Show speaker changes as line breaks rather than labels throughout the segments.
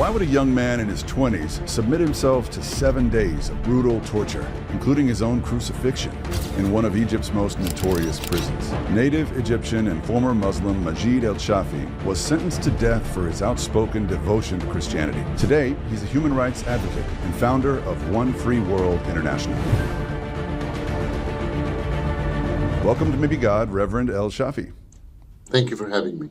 Why would a young man in his 20s submit himself to 7 days of brutal torture, including his own crucifixion, in one of Egypt's most notorious prisons? Native Egyptian and former Muslim Majed El Shafie was sentenced to death for his outspoken devotion to Christianity. Today, he's a human rights advocate and founder of One Free World International. Welcome to Maybe God, Reverend El Shafie.
Thank you for having me.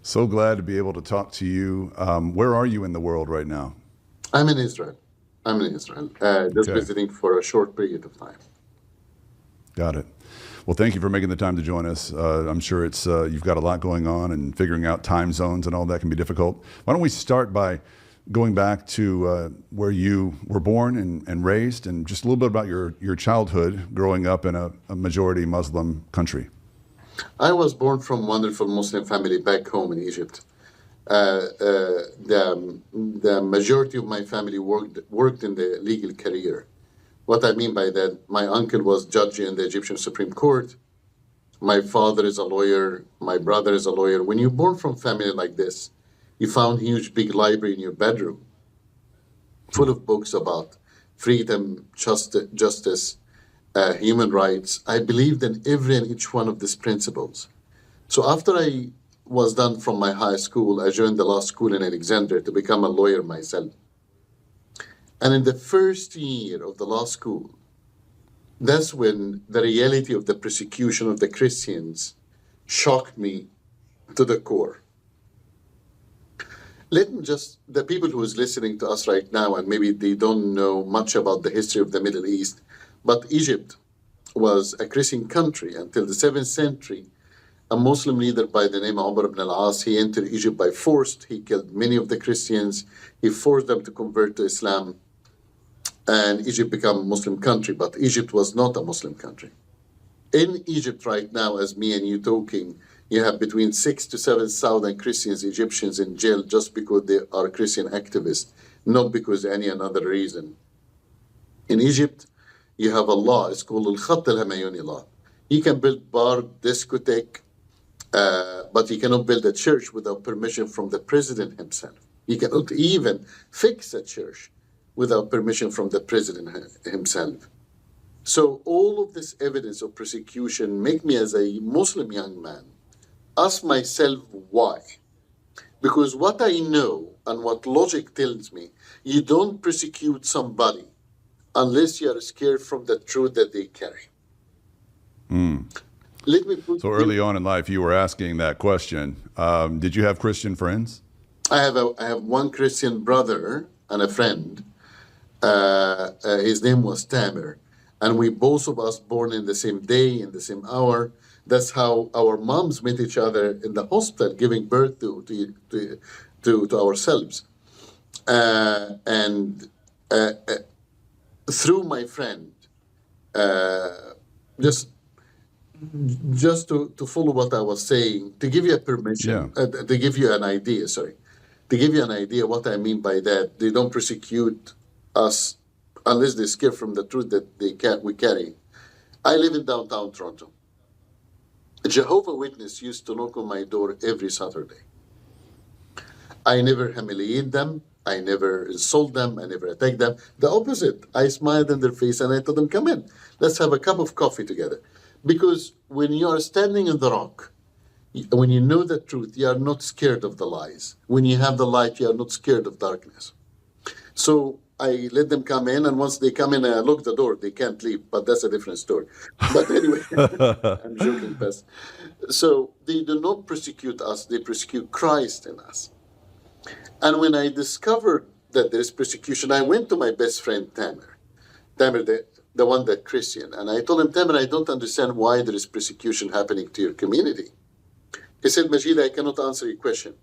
So glad to be able to talk to you. Where are you in the world right now?
I'm in Israel. Just visiting for a short period of time.
Got it. Well, thank you for making the time to join us. I'm sure it's you've got a lot going on, and figuring out time zones and all that can be difficult. Why don't we start by going back to where you were born and raised, and just a little bit about your childhood growing up in a majority Muslim country.
I was born from a wonderful Muslim family back home in Egypt. The majority of my family worked in the legal career. What I mean by that, my uncle was judge in the Egyptian Supreme Court. My father is a lawyer. My brother is a lawyer. When you're born from family like this, you found a huge big library in your bedroom full of books about freedom, justice, human rights. I believed in every and each one of these principles. So after I was done from my high school, I joined the law school in Alexandria to become a lawyer myself. And in the first year of the law school, that's when the reality of the persecution of the Christians shocked me to the core. Let me just, the people who is listening to us right now, and maybe they don't know much about the history of the Middle East, but Egypt was a Christian country until the 7th century. A Muslim leader by the name of Umar ibn al-As, he entered Egypt by force. He killed many of the Christians. He forced them to convert to Islam. And Egypt became a Muslim country, but Egypt was not a Muslim country. In Egypt right now, as me and you talking, you have between 6,000 to 7,000 Christians, Egyptians in jail just because they are Christian activists, not because any another reason. In Egypt, you have a law, it's called Al-Khatt al-Hamayuni law. You can build bar, discotheque, but you cannot build a church without permission from the president himself. You cannot even fix a church without permission from the president himself. So all of this evidence of persecution make me, as a Muslim young man, ask myself why. Because what I know and what logic tells me, you don't persecute somebody unless you are scared from the truth that they carry. Let me put
so early on in life, you were asking that question. Did you have Christian friends?
I have one Christian brother and a friend. His name was Tamer. And we both of us born in the same day, in the same hour. That's how our moms met each other in the hospital, giving birth to ourselves. Through my friend, just to follow what I was saying, to give you a permission, to give you an idea, what I mean by that, they don't persecute us unless they're scared from the truth that we carry. I live in downtown Toronto. A Jehovah's Witness used to knock on my door every Saturday. I never humiliate them. I never insult them. I never attack them. The opposite. I smiled in their face and I told them, come in. Let's have a cup of coffee together. Because when you are standing in the rock, when you know the truth, you are not scared of the lies. When you have the light, you are not scared of darkness. So I let them come in, and once they come in, I lock the door. They can't leave, but that's a different story. But anyway, I'm joking, Bess. So they do not persecute us. They persecute Christ in us. And when I discovered that there is persecution, I went to my best friend, Tamer, the one that Christian. And I told him, Tamer, I don't understand why there is persecution happening to your community. He said, Majid, I cannot answer your question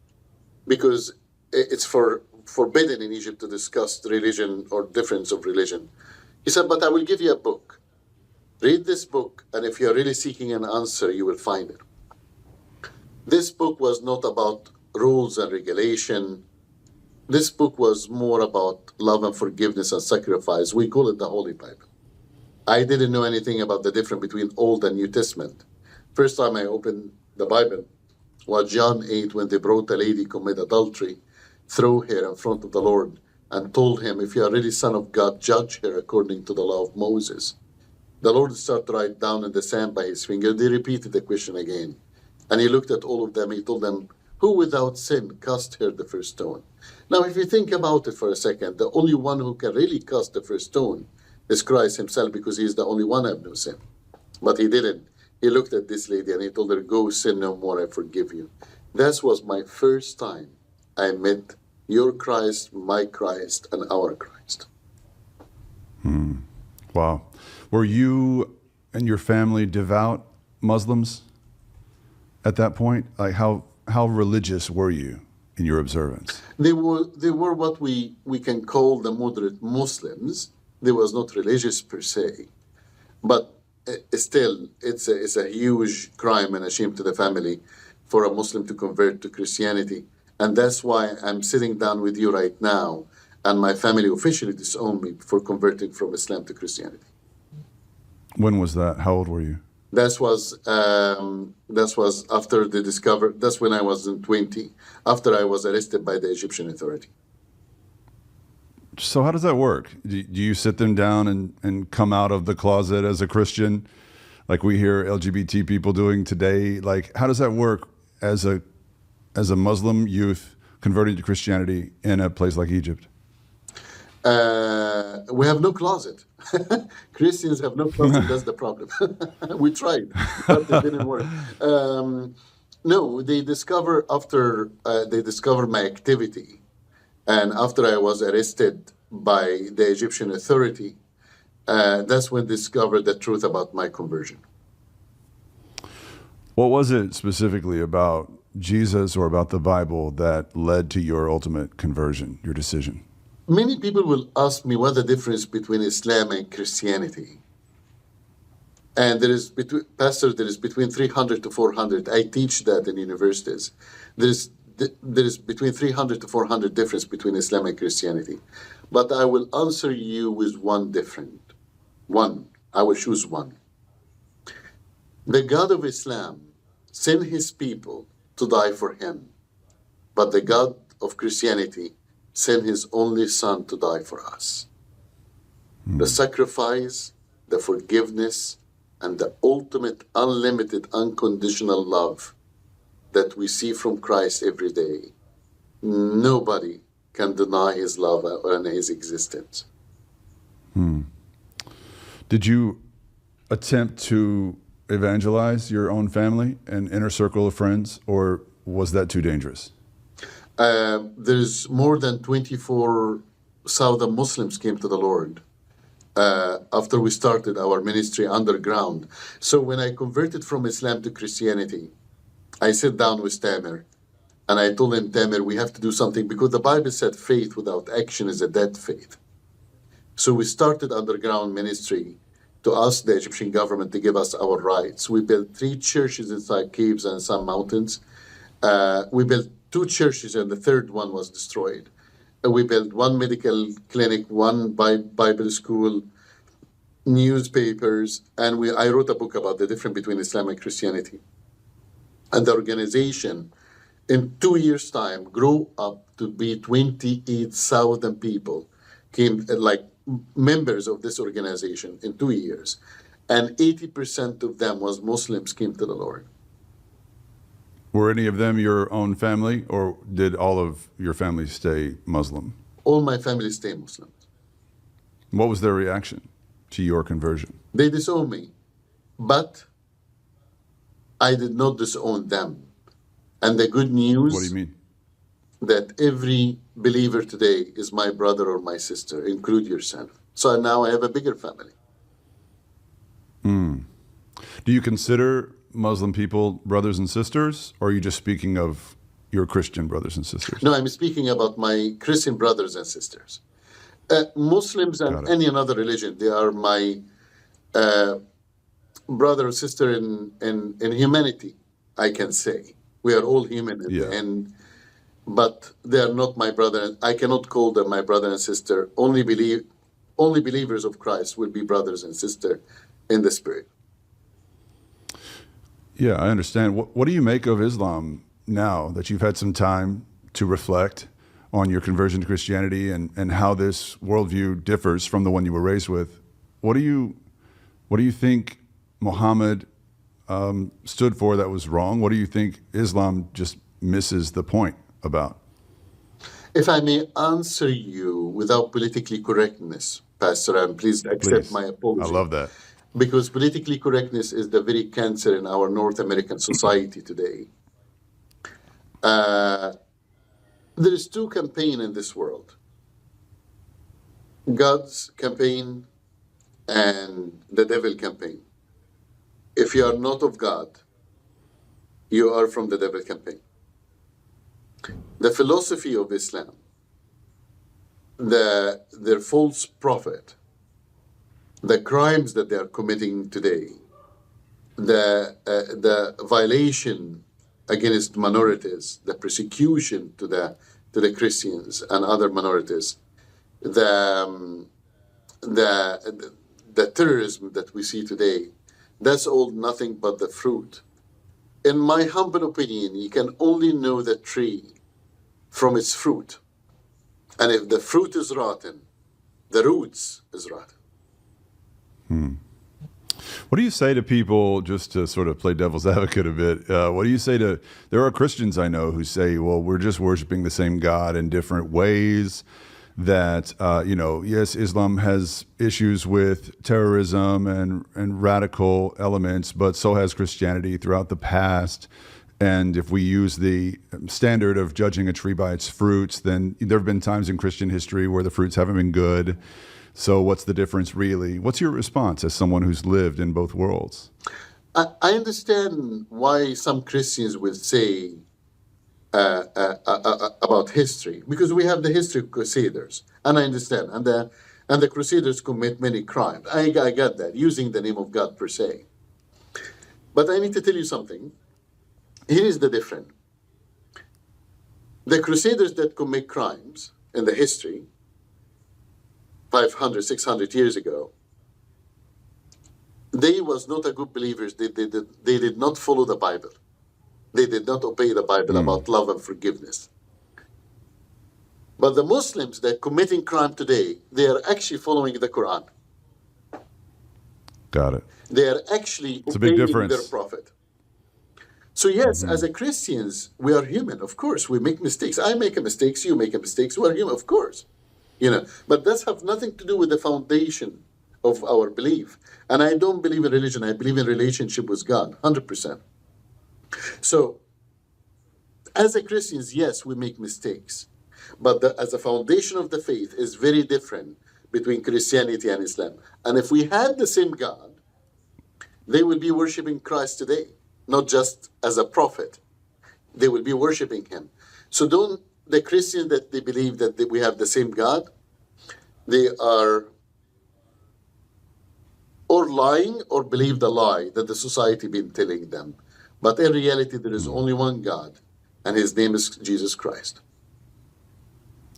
because it's forbidden in Egypt to discuss religion or difference of religion. He said, but I will give you a book. Read this book, and if you're really seeking an answer, you will find it. This book was not about rules and regulation. This book was more about love and forgiveness and sacrifice. We call it the Holy Bible. I didn't know anything about the difference between Old and New Testament. First time I opened the Bible was John 8, when they brought a lady commit adultery. throw her in front of the Lord and told him, if you are really Son of God, judge her according to the law of Moses. The Lord started to write down in the sand by his finger. They repeated the question again. And he looked at all of them. He told them, who without sin cast her the first stone? Now, if you think about it for a second, the only one who can really cast the first stone is Christ himself, because he is the only one who have no sin. But he didn't. He looked at this lady and he told her, go sin no more, I forgive you. That was my first time I met your Christ, my Christ, and our Christ.
Wow. Were you and your family devout Muslims at that point? Like how religious were you in your observance?
They were what we can call the moderate Muslims. They was not religious per se, but still it's a huge crime and a shame to the family for a Muslim to convert to Christianity. And that's why I'm sitting down with you right now, and my family officially disowned me for converting from Islam to Christianity.
When was that? How old were you?
That was after they discovered. That's when I was in 20, after I was arrested by the Egyptian authority.
So how does that work? Do you sit them down and come out of the closet as a Christian, like we hear LGBT people doing today? Like, how does that work as a Muslim youth converting to Christianity in a place like Egypt?
We have no closet. Christians have no closet. That's the problem. We tried, but it didn't work. No, they discover my activity, and after I was arrested by the Egyptian authority, that's when they discovered the truth about my conversion.
What was it specifically about Jesus or about the Bible that led to your ultimate conversion, your decision?
Many people will ask me what the difference between Islam and Christianity. And there is between 300 to 400. I teach that in universities. There is between 300 to 400 difference between Islam and Christianity. But I will answer you with one different. One. I will choose one. The God of Islam sent his people to die for him. But the God of Christianity sent his only son to die for us. The sacrifice, the forgiveness, and the ultimate unlimited unconditional love that we see from Christ every day. Nobody can deny his love and his existence.
Did you attempt to evangelize your own family and inner circle of friends, or was that too dangerous?
There's more than 24,000 Muslims came to the Lord after we started our ministry underground. So when I converted from Islam to Christianity, I sat down with Tamer and I told him, Tamer, we have to do something, because the Bible said faith without action is a dead faith. So we started underground ministry to ask the Egyptian government to give us our rights. We built 3 churches inside caves and some mountains. We built 2 churches and the third one was destroyed. We built 1 medical clinic, 1 Bible school, newspapers, and I wrote a book about the difference between Islam and Christianity. And the organization, in 2 years' time, grew up to be 28,000 people came like members of this organization in 2 years. And 80% of them was Muslims came to the Lord.
Were any of them your own family, or did all of your family stay Muslim?
All my family stay Muslim.
What was their reaction to your conversion?
They disowned me, but I did not disown them. And the good news,
what do you mean?
That every believer today is my brother or my sister, include yourself. So now I have a bigger family.
Do you consider Muslim people brothers and sisters, or are you just speaking of your Christian brothers and sisters?
No, I'm speaking about my Christian brothers and sisters. Muslims and any other religion, they are my brother or sister in humanity, I can say. We are all human, but they are not my brother. I cannot call them my brother and sister. Only believers of Christ will be brothers and sisters in the spirit.
Yeah, I understand. What do you make of Islam now that you've had some time to reflect on your conversion to Christianity and how this worldview differs from the one you were raised with. What do you think Muhammad stood for that was wrong? What do you think Islam just misses the point about?
If I may answer you without politically correctness, Pastor, and please accept my apology.
I love that.
Because politically correctness is the very cancer in our North American society today. There is two campaigns in this world. God's campaign and the devil campaign. If you are not of God, you are from the devil campaign. The philosophy of Islam, their false prophet, the crimes that they are committing today, the violation against minorities, the persecution to the Christians and other minorities, the terrorism that we see today, that's all nothing but the fruit. In my humble opinion, you can only know the tree from its fruit. And if the fruit is rotten, the roots is rotten.
What do you say to people, just to sort of play devil's advocate a bit, what do you say to, there are Christians I know who say, well, we're just worshiping the same God in different ways, that, yes, Islam has issues with terrorism and radical elements, but so has Christianity throughout the past. And if we use the standard of judging a tree by its fruits, then there have been times in Christian history where the fruits haven't been good. So what's the difference really? What's your response as someone who's lived in both worlds?
I understand why some Christians will say about history, because we have the history of Crusaders, and I understand, and the Crusaders commit many crimes. I got that, using the name of God per se. But I need to tell you something. Here is the difference. The Crusaders that commit crimes in the history, 500, 600 years ago, they was not a good believers. They did not follow the Bible. They did not obey the Bible about love and forgiveness. But the Muslims that committing crime today, they are actually following the Quran.
Got it.
They are actually
It's a big
obeying
difference.
their prophet. So yes, as a Christians, we are human. Of course, we make mistakes. I make a mistake. You make a mistake. We are human, of course. But that have nothing to do with the foundation of our belief. And I don't believe in religion. I believe in relationship with God, 100%. So, as a Christians, yes, we make mistakes. But as a foundation of the faith is very different between Christianity and Islam. And if we had the same God, they will be worshiping Christ today, not just as a prophet. They will be worshiping him. So the Christians that they believe that we have the same God, they are or lying or believe the lie that the society been telling them. But in reality, there is only one God, and his name is Jesus Christ.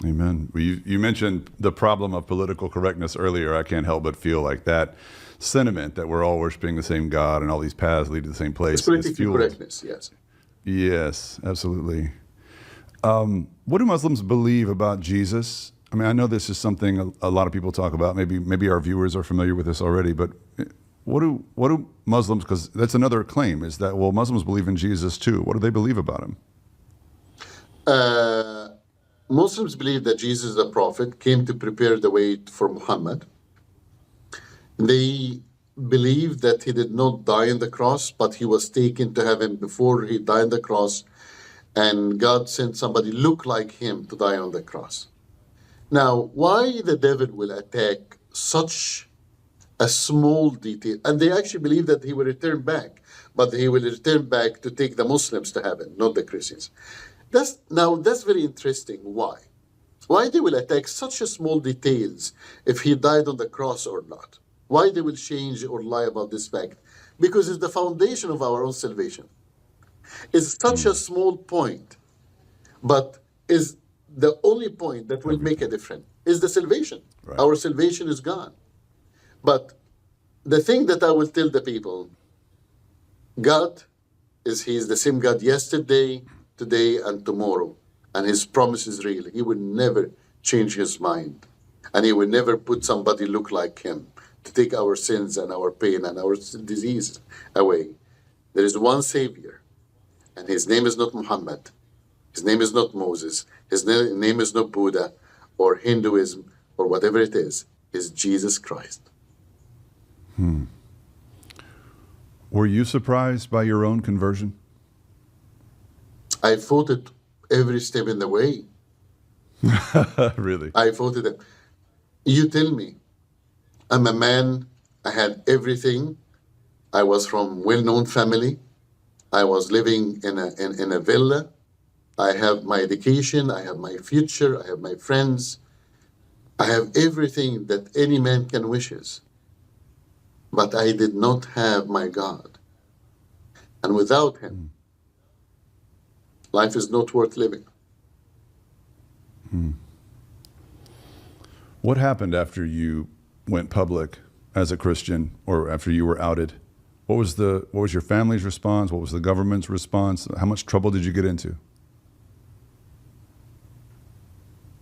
Amen. Well, you mentioned the problem of political correctness earlier. I can't help but feel like that sentiment that we're all worshiping the same God and all these paths lead to the same place.
It's political correctness, yes.
Yes, absolutely. What do Muslims believe about Jesus? I mean, I know this is something a lot of people talk about. Maybe our viewers are familiar with this already, but what do Muslims, because that's another claim, is that, well, Muslims believe in Jesus too. What do they believe about him?
Muslims believe that Jesus, the prophet, came to prepare the way for Muhammad. They believe that he did not die on the cross, but he was taken to heaven before he died on the cross, and God sent somebody look like him to die on the cross. Now, why the devil will attack such a small detail? And they actually believe that he will return back, but he will return back to take the Muslims to heaven, not the Christians. That's very interesting. Why? Why they will attack such a small details if he died on the cross or not? Why they will change or lie about this fact? Because it's the foundation of our own salvation. It's such a small point, but is the only point that will make a difference is the salvation. Right. Our salvation is gone. But the thing that I will tell the people, God he is the same God yesterday, today, and tomorrow. and his promise is real. He will never change his mind, and he will never put somebody look like him to take our sins and our pain and our disease away. There is one Savior, and his name is not Muhammad. His name is not Moses. His name is not Buddha or Hinduism or whatever it is. It's Jesus Christ.
Were you surprised by your own conversion?
I fought it every step in the way.
Really?
I fought it. You tell me. I'm a man. I had everything. I was from well-known family. I was living in a villa. I have my education. I have my future. I have my friends. I have everything that any man can wishes. But I did not have my God. And without him, life is not worth living.
What happened after you went public as a Christian, or after you were outed? What was your family's response? What was the government's response? How much trouble did you get into?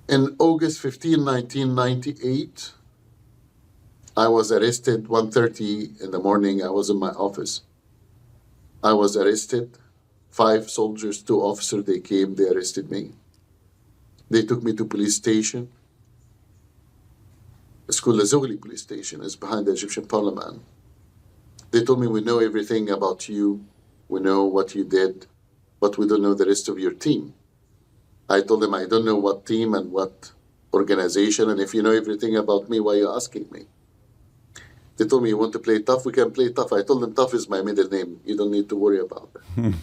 In August 15, 1998, I was arrested 1:30 in the morning. I was in my office. I was arrested. 5 soldiers, 2 officers, they came, they arrested me. They took me to police station. It's called the Zogli police station. It's behind the Egyptian parliament. They told me, we know everything about you. We know what you did, but we don't know the rest of your team. I told them, I don't know what team and what organization, and if you know everything about me, why are you asking me? They told me, you want to play tough? We can play tough. I told them, tough is my middle name. You don't need to worry about that.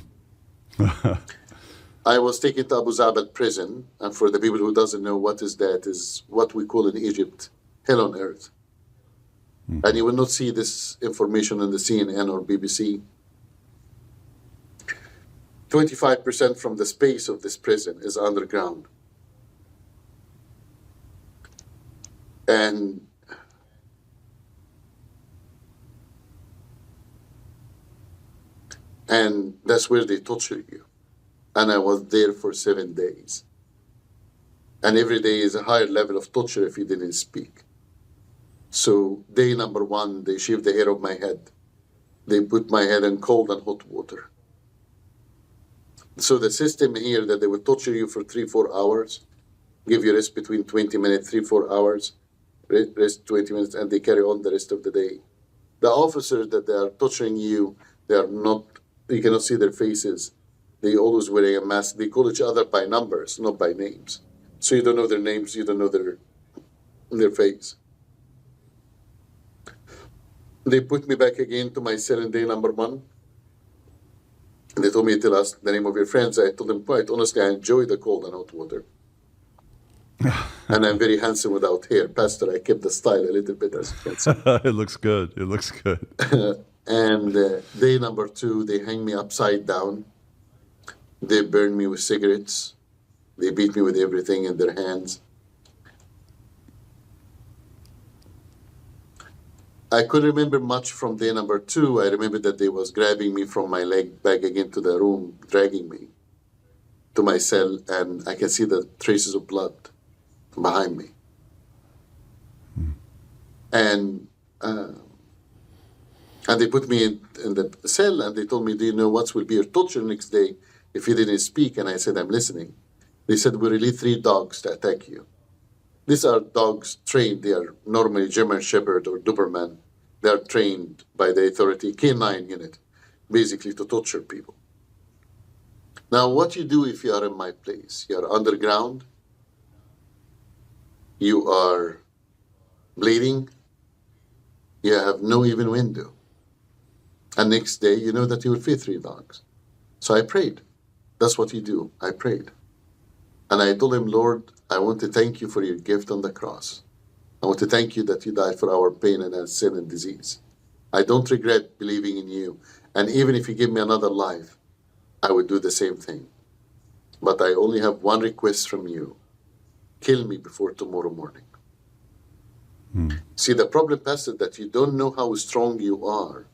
I was taken to Abu Zaabal Prison, and for the people who doesn't know what is that, is what we call in Egypt, hell on earth. And you will not see this information on the CNN or BBC. 25% from the space of this prison is underground. And that's where they torture you. And I was there for 7 days. And every day is a higher level of torture if you didn't speak. So day number 1, they shaved the hair of my head. They put my head in cold and hot water. So the system here that they will torture you for 3-4 hours, give you rest between 20 minutes, 3-4 hours, rest 20 minutes, and they carry on the rest of the day. The officers that they are torturing you, they are not, you cannot see their faces. They always wearing a mask. They call each other by numbers, not by names. So you don't know their names, you don't know their face. They put me back again to my cell in day number 1. And they told me, tell us the name of your friends. I told them, quite honestly, I enjoy the cold and hot water. And I'm very handsome without hair. Pastor, I kept the style a little bit, as you can see.
It looks good. It looks good.
And day number 2, they hang me upside down. They burn me with cigarettes. They beat me with everything in their hands. I couldn't remember much from day number 2. I remember that they was grabbing me from my leg back again to the room, dragging me to my cell, and I can see the traces of blood behind me. And they put me in the cell, and they told me, do you know what will be your torture next day if you didn't speak? And I said, I'm listening. They said, we release 3 dogs to attack you. These are dogs trained. They are normally German Shepherd or Doberman. They are trained by the authority, K9 unit, basically to torture people. Now, what you do if you are in my place? You are underground. You are bleeding. You have no even window. And next day, you know that you will feed 3 dogs. So I prayed. That's what you do. I prayed. And I told him, Lord, I want to thank you for your gift on the cross. I want to thank you that you died for our pain and our sin and disease. I don't regret believing in you. And even if you give me another life, I would do the same thing. But I only have one request from you. Kill me before tomorrow morning. See, the problem, Pastor, that you don't know how strong you are.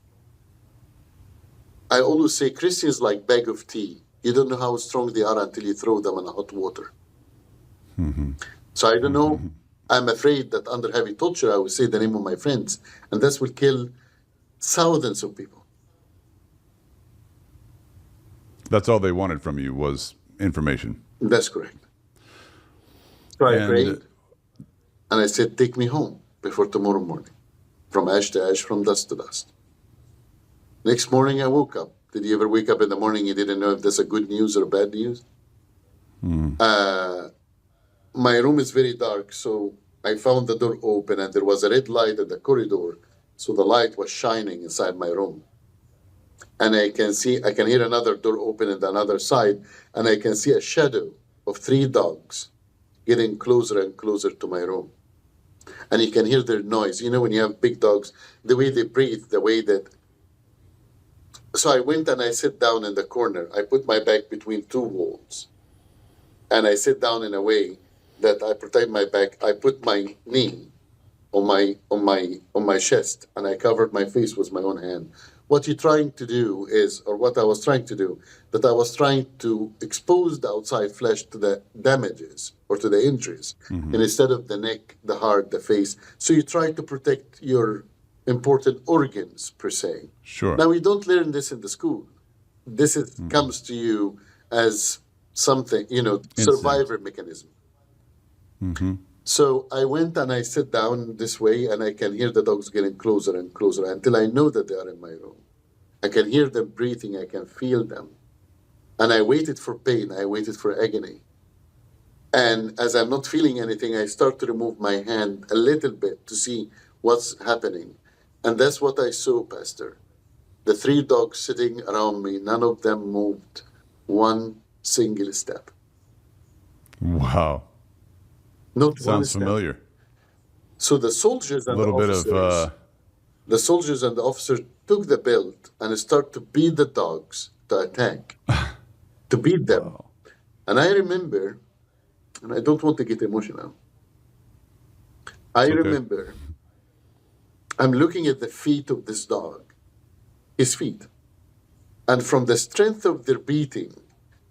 I always say Christians like bag of tea. You don't know how strong they are until you throw them in hot water. So I don't know. I'm afraid that under heavy torture, I will say the name of my friends, and this will kill thousands of people.
That's all they wanted from you was information.
That's correct. So I prayed, and I said, take me home before tomorrow morning, from ash to ash, from dust to dust. Next morning, I woke up. Did you ever wake up in the morning, you didn't know if that's a good news or bad news? My room is very dark, so I found the door open, and there was a red light in the corridor, so the light was shining inside my room. And I can hear another door open on the other side, and I can see a shadow of 3 dogs getting closer and closer to my room. And you can hear their noise. You know, when you have big dogs, the way they breathe, the way that... So I went and I sat down in the corner. I put my back between 2 walls. And I sit down in a way that I protect my back. I put my knee on my chest, and I covered my face with my own hand. What you're trying to do is, or what I was trying to do, that I was trying to expose the outside flesh to the damages or to the injuries, and instead of the neck, the heart, the face. So you try to protect your important organs, per se.
Sure.
Now, we don't learn this in the school. This comes to you as something, survivor mechanism. So I went and I sit down this way, and I can hear the dogs getting closer and closer until I know that they are in my room. I can hear them breathing. I can feel them. And I waited for pain. I waited for agony. And as I'm not feeling anything, I start to remove my hand a little bit to see what's happening. And that's what I saw, Pastor. The 3 dogs sitting around me, none of them moved one single step.
Wow.
Not
Sounds familiar.
So the soldiers and the soldiers and the officers took the belt and started to beat the dogs to attack, to beat them. Wow. And I remember, and I don't want to get emotional, I remember I'm looking at the feet of this dog, his feet. And from the strength of their beating,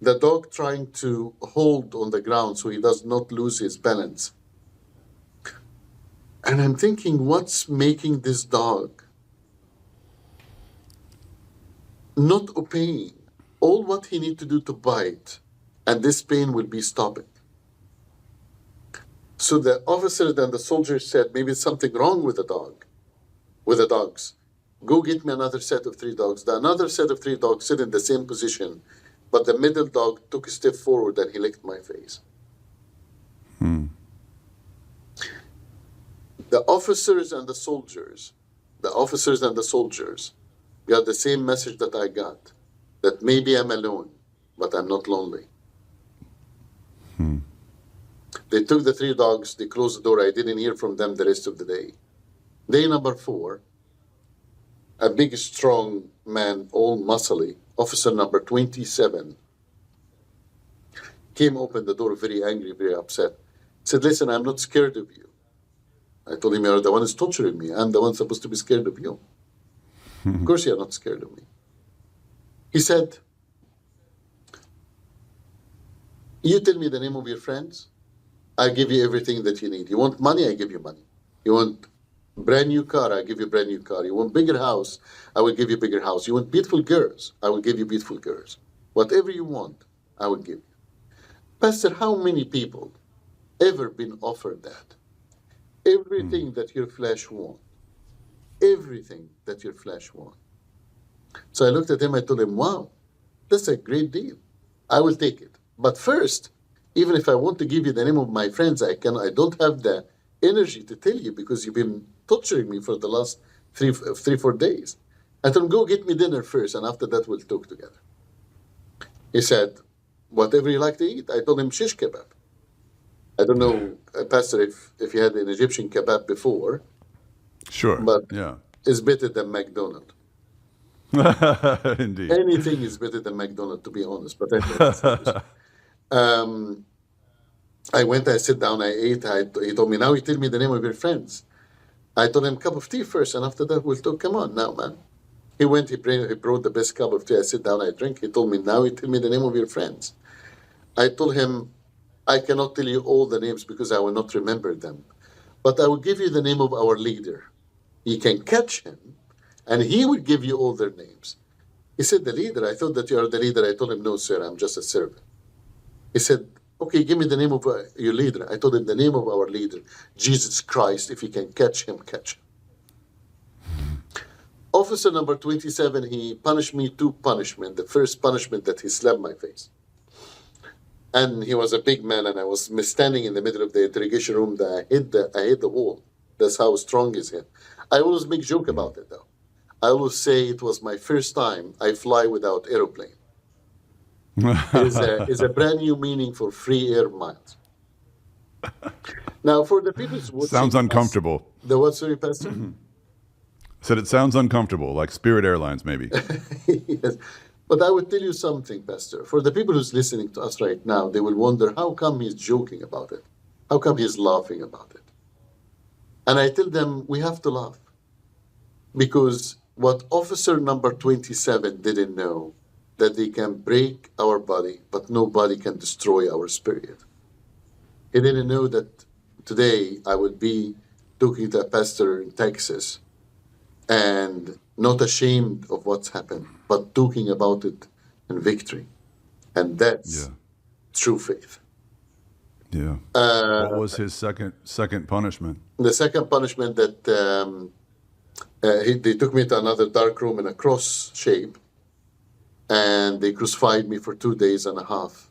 the dog trying to hold on the ground so he does not lose his balance. And I'm thinking, what's making this dog not obeying? All what he needs to do to bite, and this pain will be stopping. So the officers and the soldiers said, maybe it's something wrong with the dog, with the dogs. Go get me another set of 3 dogs. Another set of 3 dogs sit in the same position, but the middle dog took a step forward and he licked my face. The officers and the soldiers got the same message that I got, that maybe I'm alone, but I'm not lonely. They took the 3 dogs, they closed the door. I didn't hear from them the rest of the day. Day number 4, a big, strong man, all muscly, officer number 27, came, opened the door, very angry, very upset. Said, listen, I'm not scared of you. I told him, you're the one who's torturing me. I'm the one supposed to be scared of you. Of course you're not scared of me. He said, you tell me the name of your friends, I give you everything that you need. You want money, I give you money. You want brand new car, I give you brand new car. You want bigger house, I will give you bigger house. You want beautiful girls, I will give you beautiful girls. Whatever you want, I will give you. Pastor, how many people ever been offered that? Everything that your flesh wants. Everything that your flesh wants. So I looked at him, I told him, wow, that's a great deal. I will take it. But first, even if I want to give you the name of my friends, I don't have the energy to tell you because you've been torturing me for the last 3-4 days. I told him, go get me dinner first, and after that we'll talk together. He said, whatever you like to eat. I told him shish kebab. I don't know, Pastor, if you had an Egyptian kebab before.
Sure.
But
yeah,
it's better than McDonald's.
Indeed.
Anything is better than McDonald's, to be honest. But I went, I sat down, I ate. He told me, now you tell me the name of your friends. I told him, cup of tea first, and after that we'll talk. Come on now, man. He went, he brought the best cup of tea. I sit down, I drink. He told me, now you tell me the name of your friends. I told him, I cannot tell you all the names because I will not remember them. But I will give you the name of our leader. You can catch him, and he will give you all their names. He said, the leader? I thought that you are the leader. I told him, no, sir, I'm just a servant. He said, okay, give me the name of your leader. I told him the name of our leader, Jesus Christ. If you can catch him, catch him. Officer number 27, he punished me 2 punishments. The first punishment that he slapped my face. And he was a big man, and I was standing in the middle of the interrogation room. That I hit the wall. That's how strong is him. I always make joke about it, though. I always say it was my first time I fly without aeroplane. It's a brand new meaning for free air miles. Now, for the people who watching
sounds uncomfortable.
The what, sorry, Pastor?
Said it sounds uncomfortable, like Spirit Airlines, maybe.
Yes. But I would tell you something, Pastor. For the people who's listening to us right now, they will wonder, how come he's joking about it? How come he's laughing about it? And I tell them, we have to laugh. Because what officer number 27 didn't know, that they can break our body, but nobody can destroy our spirit. He didn't know that today I would be talking to a pastor in Texas and not ashamed of what's happened, but talking about it in victory. And that's true faith.
Yeah. What was his second punishment?
The second punishment that they took me to another dark room in a cross shape, and they crucified me for 2 days and a half.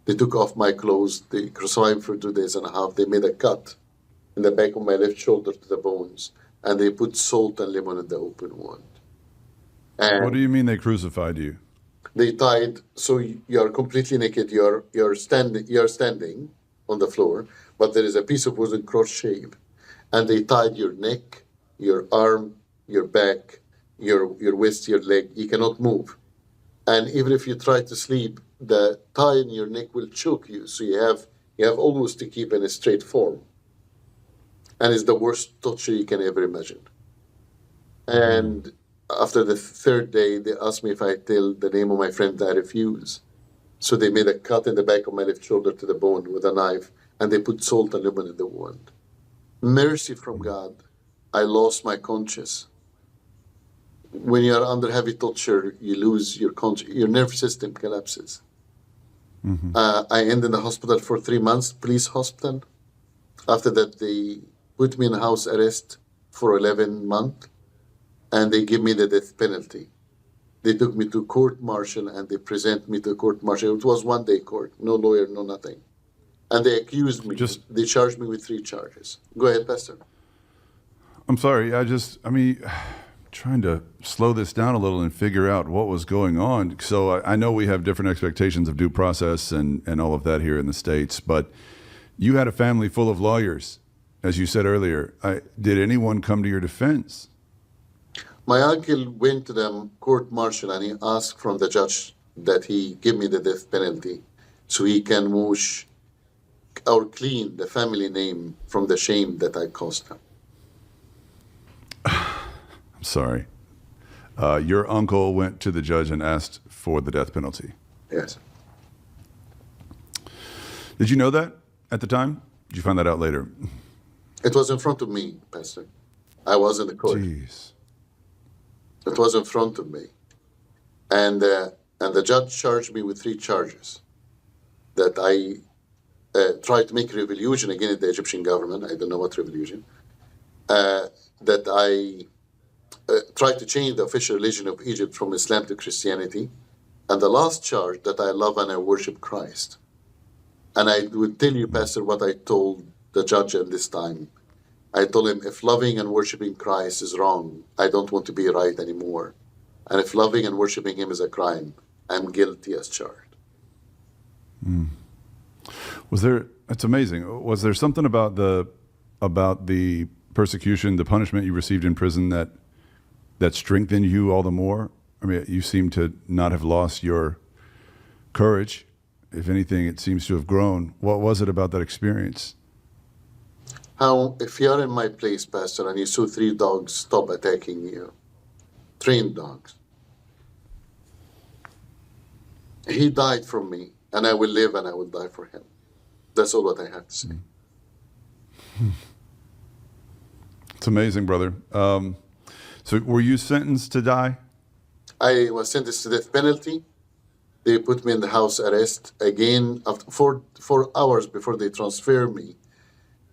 They took off my clothes. They crucified me for 2 days and a half. They made a cut in the back of my left shoulder to the bones, and they put salt and lemon in the open wound. And
what do you mean they crucified you?
They tied, so you are completely naked. You're standing on the floor, but there is a piece of wood in cross shape, and they tied your neck, your arm, your back, your wrist, your leg. You cannot move. And even if you try to sleep, the tie in your neck will choke you. So you have almost to keep in a straight form. And it's the worst torture you can ever imagine. And after the 3rd day, they asked me if I tell the name of my friend. I refuse. So they made a cut in the back of my left shoulder to the bone with a knife, and they put salt and lemon in the wound. Mercy from God. I lost my conscience. When you are under heavy torture, you lose your conscience. Your nervous system collapses. I ended in the hospital for 3 months, police hospital. After that, they put me in house arrest for 11 months, and they give me the death penalty. They took me to court-martial, and they present me to court-martial. It was 1-day court, no lawyer, no nothing. And they accused me. They charged me with 3 charges. Go ahead, Pastor.
I'm sorry. Trying to slow this down a little and figure out what was going on. So I know we have different expectations of due process and all of that here in the States, but you had a family full of lawyers, as you said earlier. Did anyone come to your defense?
My uncle went to the court-martial, and he asked from the judge that he give me the death penalty so he can wash or clean the family name from the shame that I caused him.
I'm sorry. Your uncle went to the judge and asked for the death penalty.
Yes.
Did you know that at the time? Did you find that out later?
It was in front of me, Pastor. I was in the court.
Jeez.
It was in front of me. And the judge charged me with 3 charges. That I tried to make revolution against the Egyptian government. I don't know what revolution. That I tried to change the official religion of Egypt from Islam to Christianity. And the last charge, that I love and I worship Christ. And I will tell you, Pastor, what I told the judge at this time. I told him, if loving and worshiping Christ is wrong, I don't want to be right anymore. And if loving and worshiping him is a crime, I'm guilty as charged.
It's amazing. Was there something about the persecution, the punishment you received in prison that strengthened you all the more? I mean, you seem to not have lost your courage. If anything, it seems to have grown. What was it about that experience?
How, if you are in my place, Pastor, and you saw 3 dogs stop attacking you, trained dogs. He died for me, and I will live and I will die for him. That's all what I have to say.
It's amazing, brother. So were you sentenced to die?
I was sentenced to death penalty. They put me in the house arrest again after 4 hours before they transfer me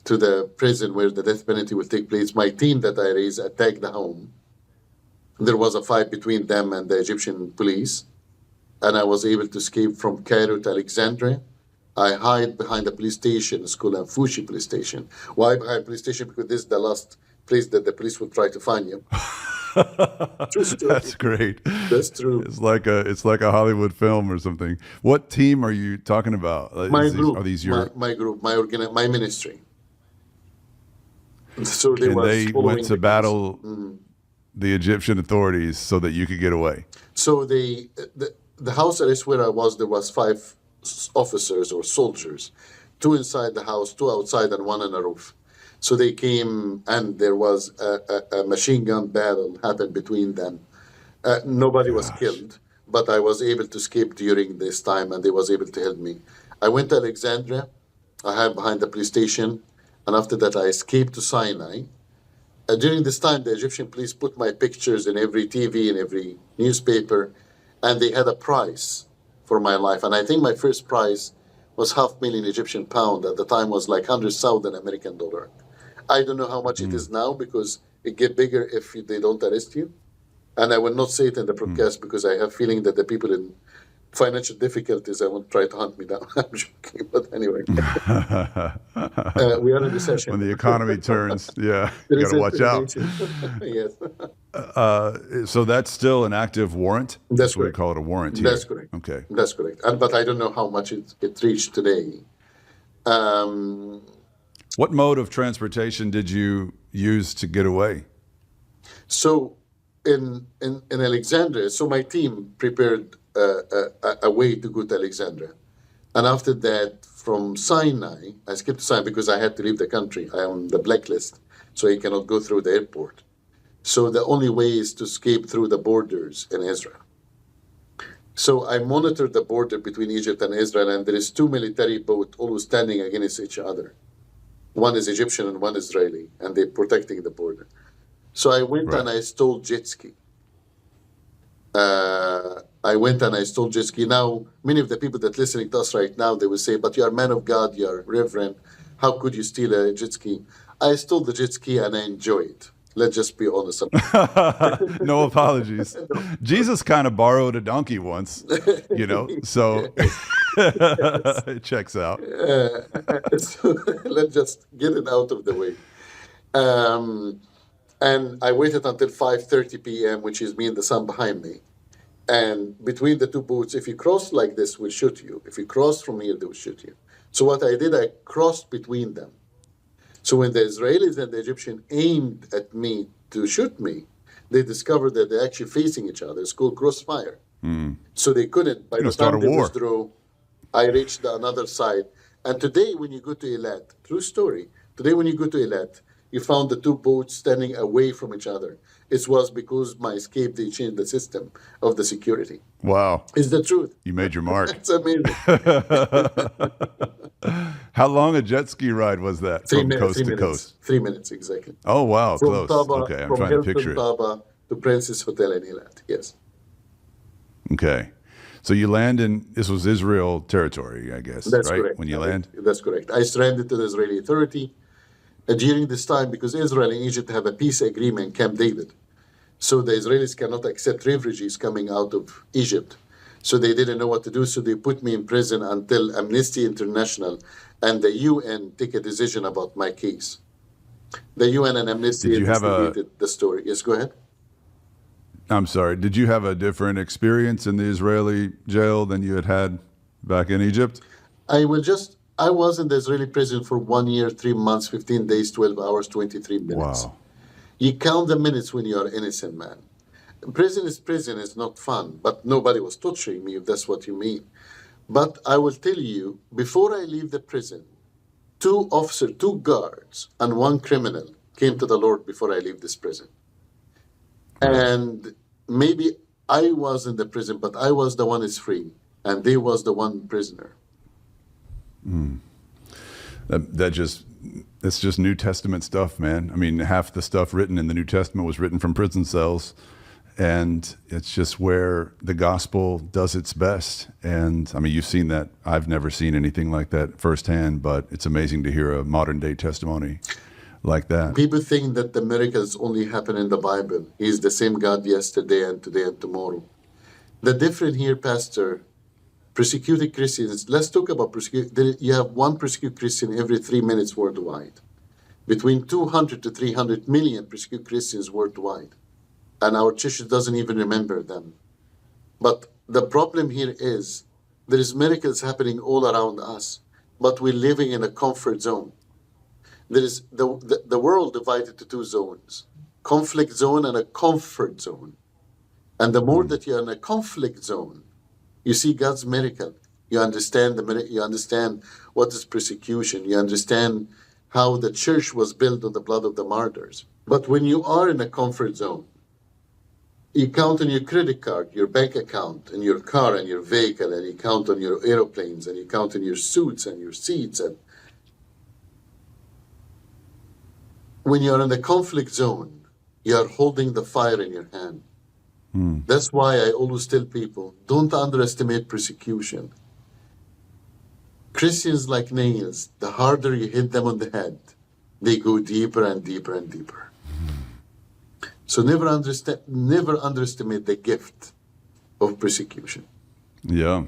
to the prison where the death penalty will take place. My team that I raised attacked the home. There was a fight between them and the Egyptian police, and I was able to escape from Cairo to Alexandria. I hide behind the police station. It's called Fushi police station. Why behind police station? Because this is the last place that the police will try to find you. True story.
That's great.
That's true.
It's like a Hollywood film or something. What team are you talking about?
My group.
Are these your
my group? My ministry. So they
and they went to battle the Egyptian authorities so that you could get away.
So the house arrest where I was, there was 5 officers or soldiers, 2 inside the house, 2 outside, and 1 on the roof. So they came, and there was a machine gun battle happened between them. Nobody was killed, but I was able to escape during this time, and they was able to help me. I went to Alexandria. I hid behind the police station, and after that I escaped to Sinai. During this time, the Egyptian police put my pictures in every TV and every newspaper, and they had a prize for my life. And I think my first prize was £500,000 Egyptian pound. At the time was like 100,000 American dollar. I don't know how much it is now because it get bigger if they don't arrest you. And I will not say it in the broadcast because I have feeling that the people in financial difficulties, I won't try to hunt me down. I'm joking, but anyway. We are in recession.
When the economy turns, yeah, you got to watch out.
Yes.
So that's still an active warrant?
That's
what we
correct.
call it, a warrant here.
That's correct.
Okay.
That's correct. But I don't know how much it reached today.
What mode of transportation did you use to get away?
So in Alexandria, so my team prepared a way to go to Alexandria. And after that, from Sinai, I skipped Sinai because I had to leave the country. I am on the blacklist, so I cannot go through the airport. So the only way is to escape through the borders in Israel. So I monitored the border between Egypt and Israel, and there is 2 military boats always standing against each other. One is Egyptian and one Israeli, and they're protecting the border. So I went and I stole jet ski. I went and I stole jet ski. Now, many of the people that listening to us right now, they will say, but you are a man of God, you are reverend. How could you steal a jet ski? I stole the jet ski and I enjoy it. Let's just be honest.
No apologies. Jesus kind of borrowed a donkey once, so it checks out.
So let's just get it out of the way. And I waited until 5:30 p.m., which is me and the sun behind me. And between the 2 boats, if you cross like this, we'll shoot you. If you cross from here, they will shoot you. So what I did, I crossed between them. So when the Israelis and the Egyptians aimed at me to shoot me, they discovered that they're actually facing each other. It's called crossfire. So they couldn't. By the time they withdrew, I reached the another side. And today, when you go to Eilat, true story, today when you go to Eilat, you found the 2 boats standing away from each other. It was because my escape, they changed the system of the security.
Wow.
It's the truth.
You made your mark.
It's amazing.
How long a jet ski ride was that from coast to coast?
3 minutes, exactly.
Oh, wow.
From
Close.
Taba,
Okay, I'm
from
trying
Hilton
to picture it.
Taba to Princess Hotel in Eilat, yes.
Okay. So you land in, this was Israel territory, I guess,
That's
right?
correct.
When you land?
That's correct. I surrendered to the Israeli authority during this time because Israel and Egypt have a peace agreement, Camp David. So the Israelis cannot accept refugees coming out of Egypt. So they didn't know what to do, so they put me in prison until Amnesty International and the UN take a decision about my case. The UN and Amnesty investigated the story. Yes, go ahead.
I'm sorry. Did you have a different experience in the Israeli jail than you had back in Egypt?
I was in the Israeli prison for 1 year, 3 months, 15 days, 12 hours, 23 minutes.
Wow.
You count the minutes when you are innocent, man. Prison is not fun, but nobody was torturing me, if that's what you mean. But I will tell you, before I leave the prison, 2 officers, 2 guards, and 1 criminal came to the Lord before I leave this prison. And maybe I was in the prison, but I was the one is free, and they was the one prisoner.
It's just New Testament stuff, man. I mean, half the stuff written in the New Testament was written from prison cells, and it's just where the gospel does its best. And I mean, you've seen that. I've never seen anything like that firsthand, but it's amazing to hear a modern day testimony like that.
People think that the miracles only happen in the Bible. He's the same God yesterday and today and tomorrow. The difference here, Pastor, persecuted Christians, let's talk about persecuted. You have one persecuted Christian every 3 minutes worldwide. Between 200 to 300 million persecuted Christians worldwide. And our church doesn't even remember them. But the problem here is there is miracles happening all around us, but we're living in a comfort zone. There is the world divided to two zones, conflict zone and a comfort zone. And the more that you're in a conflict zone, you see God's miracle. You understand you understand what is persecution. You understand how the church was built on the blood of the martyrs. But when you are in a comfort zone, you count on your credit card, your bank account, and your car and your vehicle, and you count on your airplanes, and you count on your suits and your seats. And when you're in the conflict zone, you are holding the fire in your hand. That's why I always tell people, don't underestimate persecution. Christians like nails, the harder you hit them on the head, they go deeper and deeper and deeper. So never underestimate the gift of persecution.
Yeah.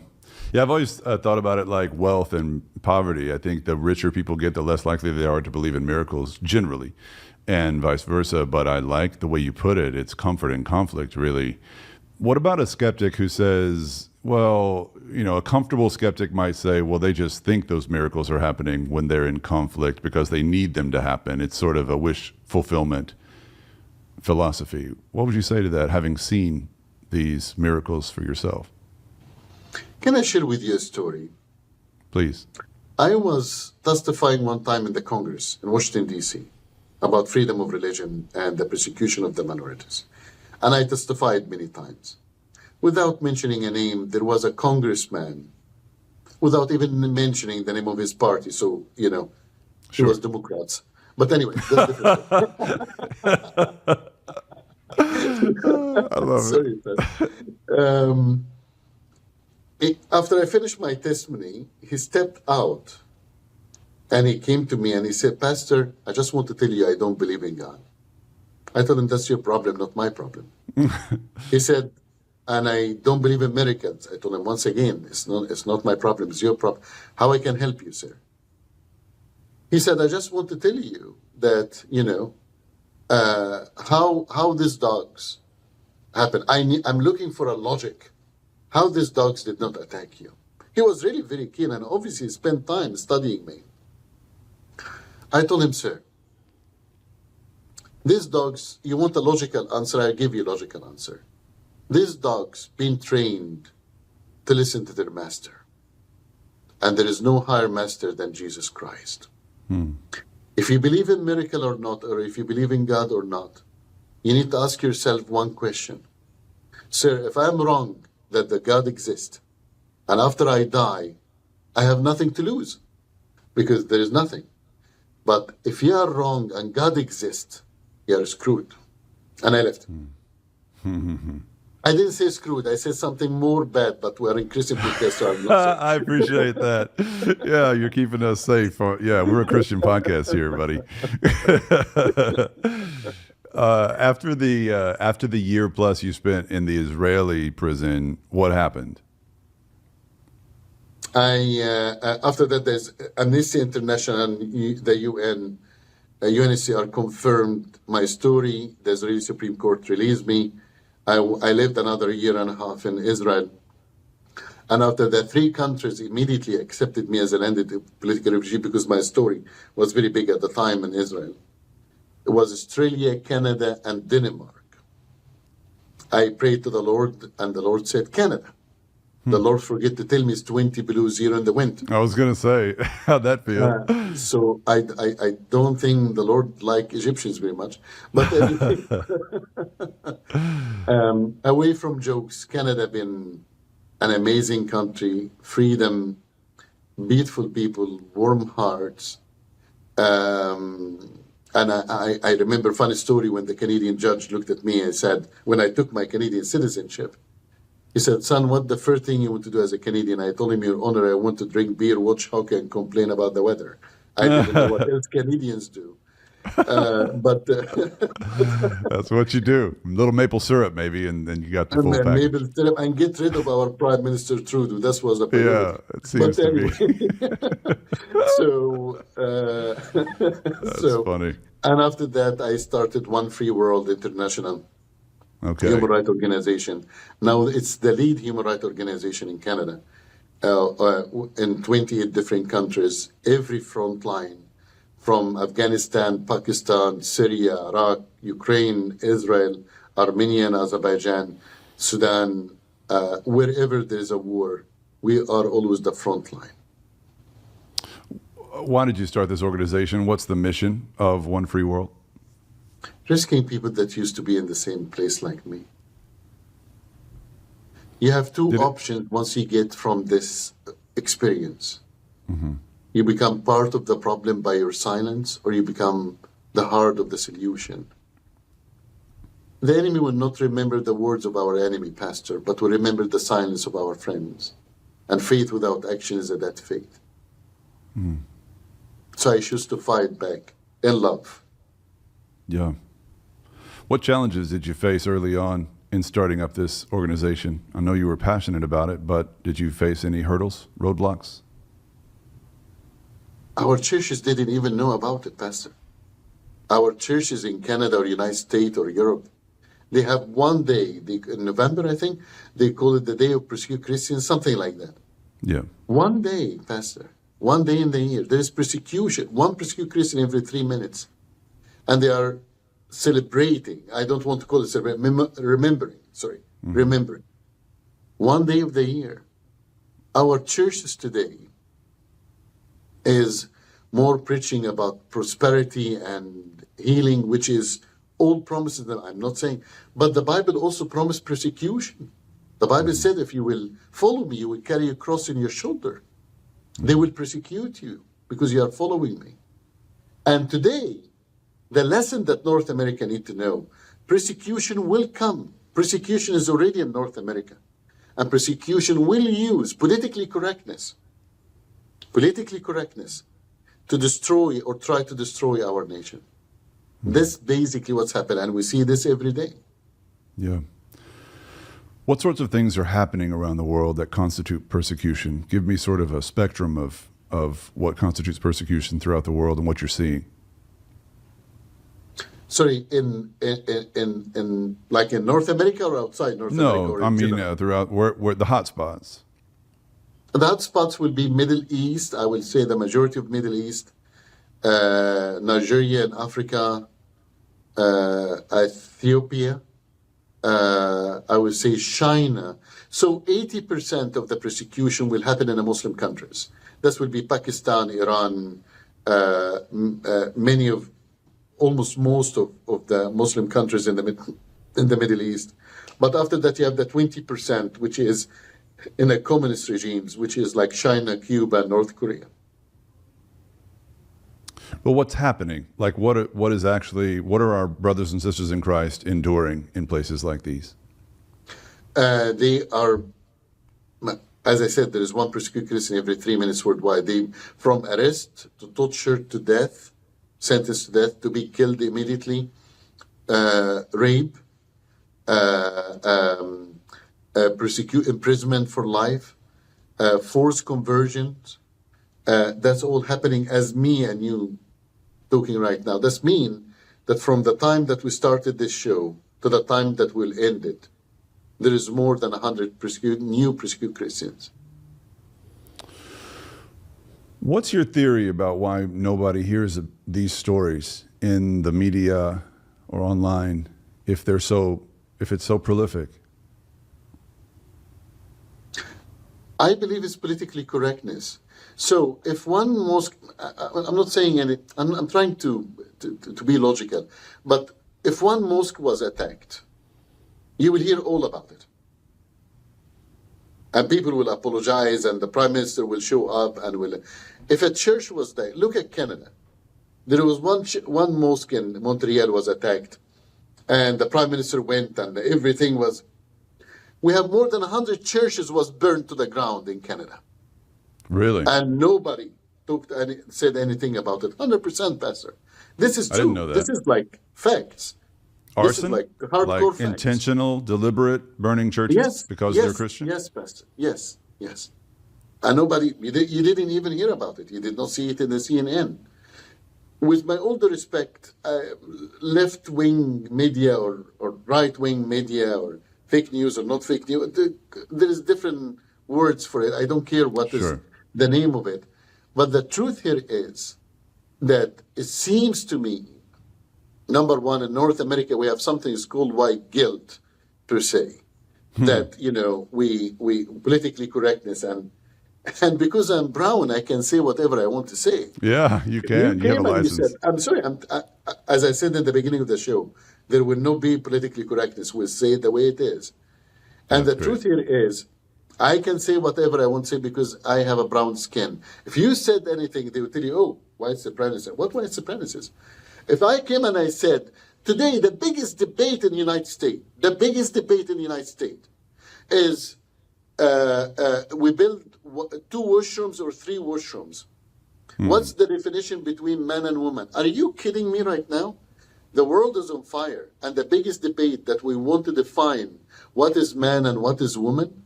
Yeah, I've always thought about it like wealth and poverty. I think the richer people get, the less likely they are to believe in miracles, generally, and vice versa. But I like the way you put it. It's comfort in conflict, really. What about a skeptic who says, well, you know, a comfortable skeptic might say, well, they just think those miracles are happening when they're in conflict because they need them to happen. It's sort of a wish fulfillment philosophy. What would you say to that, having seen these miracles for yourself?
Can I share with you a story?
Please.
I was testifying one time in the Congress in Washington, D.C. about freedom of religion and the persecution of the minorities. And I testified many times. Without mentioning a name, there was a congressman, without even mentioning the name of his party, so, you know,
Sure.
it was Democrats. But anyway, that's different.
I love
Sorry, after I finished my testimony, he stepped out and he came to me and he said, Pastor, I just want to tell you I don't believe in God. I told him, that's your problem, not my problem. He said, and I don't believe in miracles. I told him, once again, it's not my problem, it's your problem. How I can help you, sir? He said, I just want to tell you that, you know, how these dogs happen. I'm looking for a logic. How these dogs did not attack you. He was really very keen and obviously spent time studying me. I told him, sir, these dogs, you want a logical answer, I'll give you a logical answer. These dogs been trained to listen to their master. And there is no higher master than Jesus Christ. If you believe in miracle or not, or if you believe in God or not, you need to ask yourself one question. Sir, if I'm wrong that the God exists, and after I die, I have nothing to lose, because there is nothing. But if you are wrong and God exists, you are screwed. And I left. I didn't say screwed. I said something more bad, but we're in Christian podcast, so I'm not saying.
I appreciate that. Yeah, you're keeping us safe. Yeah, we're a Christian podcast here, buddy. After the year plus you spent in the Israeli prison, what happened?
After that, there's Amnesty International and the UN, UNHCR confirmed my story. The Israeli Supreme Court released me. I lived another year and a half in Israel. And after that, 3 countries immediately accepted me as an ended political refugee because my story was very big at the time in Israel. It was Australia, Canada, and Denmark. I prayed to the Lord, and the Lord said, Canada. The Lord forget to tell me it's 20 below zero in the winter.
I was going to say, how'd that feel?
So I don't think the Lord like Egyptians very much. But anyway, away from jokes, Canada been an amazing country, freedom, beautiful people, warm hearts. And I remember a funny story when the Canadian judge looked at me and said, when I took my Canadian citizenship, he said, son, what the first thing you want to do as a Canadian? I told him, Your Honor, I want to drink beer, watch hockey, and complain about the weather. I didn't know what else Canadians do. But
That's what you do. A little maple syrup, maybe, and then you got the full package.
Maple syrup and get rid of our Prime Minister Trudeau. That was a priority.
Yeah, it seems to be.
So,
That's funny.
And after that, I started One Free World International.
Okay.
Human rights organization. Now it's the lead human rights organization in Canada, in 28 different countries. Every front line, from Afghanistan, Pakistan, Syria, Iraq, Ukraine, Israel, Armenia, and Azerbaijan, Sudan, wherever there is a war, we are always the front line.
Why did you start this organization? What's the mission of One Free World?
Rescuing people that used to be in the same place like me. You have two options once you get from this experience. Mm-hmm. You become part of the problem by your silence, or you become the heart of the solution. The enemy will not remember the words of our enemy, Pastor, but will remember the silence of our friends. And faith without action is a dead faith. Mm. So I choose to fight back in love.
Yeah. What challenges did you face early on in starting up this organization? I know you were passionate about it, but did you face any hurdles, roadblocks?
Our churches didn't even know about it, Pastor. Our churches in Canada or United States or Europe, they have one day, in November, I think, they call it the Day of Persecuted Christians, something like that.
Yeah.
One day, Pastor, one day in the year, there is persecution, one persecuted Christian every 3 minutes. And they are celebrating, I don't want to call it celebrating, remembering. One day of the year. Our churches today is more preaching about prosperity and healing, which is all promises that I'm not saying, but the Bible also promised persecution. The Bible said, if you will follow me, you will carry a cross on your shoulder. They will persecute you because you are following me. And today, the lesson that North America need to know, persecution will come. Persecution is already in North America. And persecution will use politically correctness to destroy or try to destroy our nation. This basically what's happened, and we see this every day.
Yeah. What sorts of things are happening around the world that constitute persecution? Give me sort of a spectrum of what constitutes persecution throughout the world and what you're seeing.
Sorry, in like in North America or outside North America?
No, I mean throughout where the hot spots.
The hot spots will be Middle East. I will say the majority of Middle East, Nigeria and Africa, Ethiopia. I would say China. So 80% of the persecution will happen in the Muslim countries. This will be Pakistan, Iran, almost most of the Muslim countries in the Middle East. But after that, you have the 20%, which is in the communist regimes, which is like China, Cuba, North Korea.
But what's happening? Like what are our brothers and sisters in Christ enduring in places like these?
They are, as I said, there is one persecuted Christian every 3 minutes worldwide. They, from arrest to torture to death, sentenced to death, to be killed immediately, rape, imprisonment for life, forced conversions. That's all happening as me and you talking right now. That's mean that from the time that we started this show to the time that we'll end it, there is more than 100 new persecuted Christians.
What's your theory about why nobody hears these stories in the media or online if it's so prolific?
I believe it's politically correctness. So if one mosque, I'm not saying any, I'm trying to be logical, but if one mosque was attacked, you will hear all about it. And people will apologize, and the prime minister will show up and will. If a church was there, look at Canada. There was one mosque in Montreal was attacked, and the prime minister went, and everything was. We have more than 100 churches was burned to the ground in Canada.
Really?
And nobody said anything about it. 100%, Pastor. This is true.
I didn't know that.
This is like facts.
Arson?
This is like hardcore facts.
Intentional, deliberate burning churches because they're Christian?
Yes, Pastor. Yes. And nobody, you didn't even hear about it. You did not see it in the CNN. With my all due respect, left-wing media or right-wing media or fake news or not fake news, there is different words for it. I don't care what is the name of it. But the truth here is that it seems to me, number one, in North America, we have something that's called white guilt, per se, that, we politically correctness. And because I'm brown, I can say whatever I want to say.
Yeah, you can. You have a license.
I'm sorry. As I said at the beginning of the show, there will not be politically correctness. We'll say it the way it is. And the truth here is, I can say whatever I want to say because I have a brown skin. If you said anything, they would tell you, oh, white supremacy. What white supremacists? If I came and I said, today, the biggest debate in the United States is we build 2 washrooms or 3 washrooms. What's the definition between man and woman? Are you kidding me right now? The world is on fire. And the biggest debate that we want to define what is man and what is woman,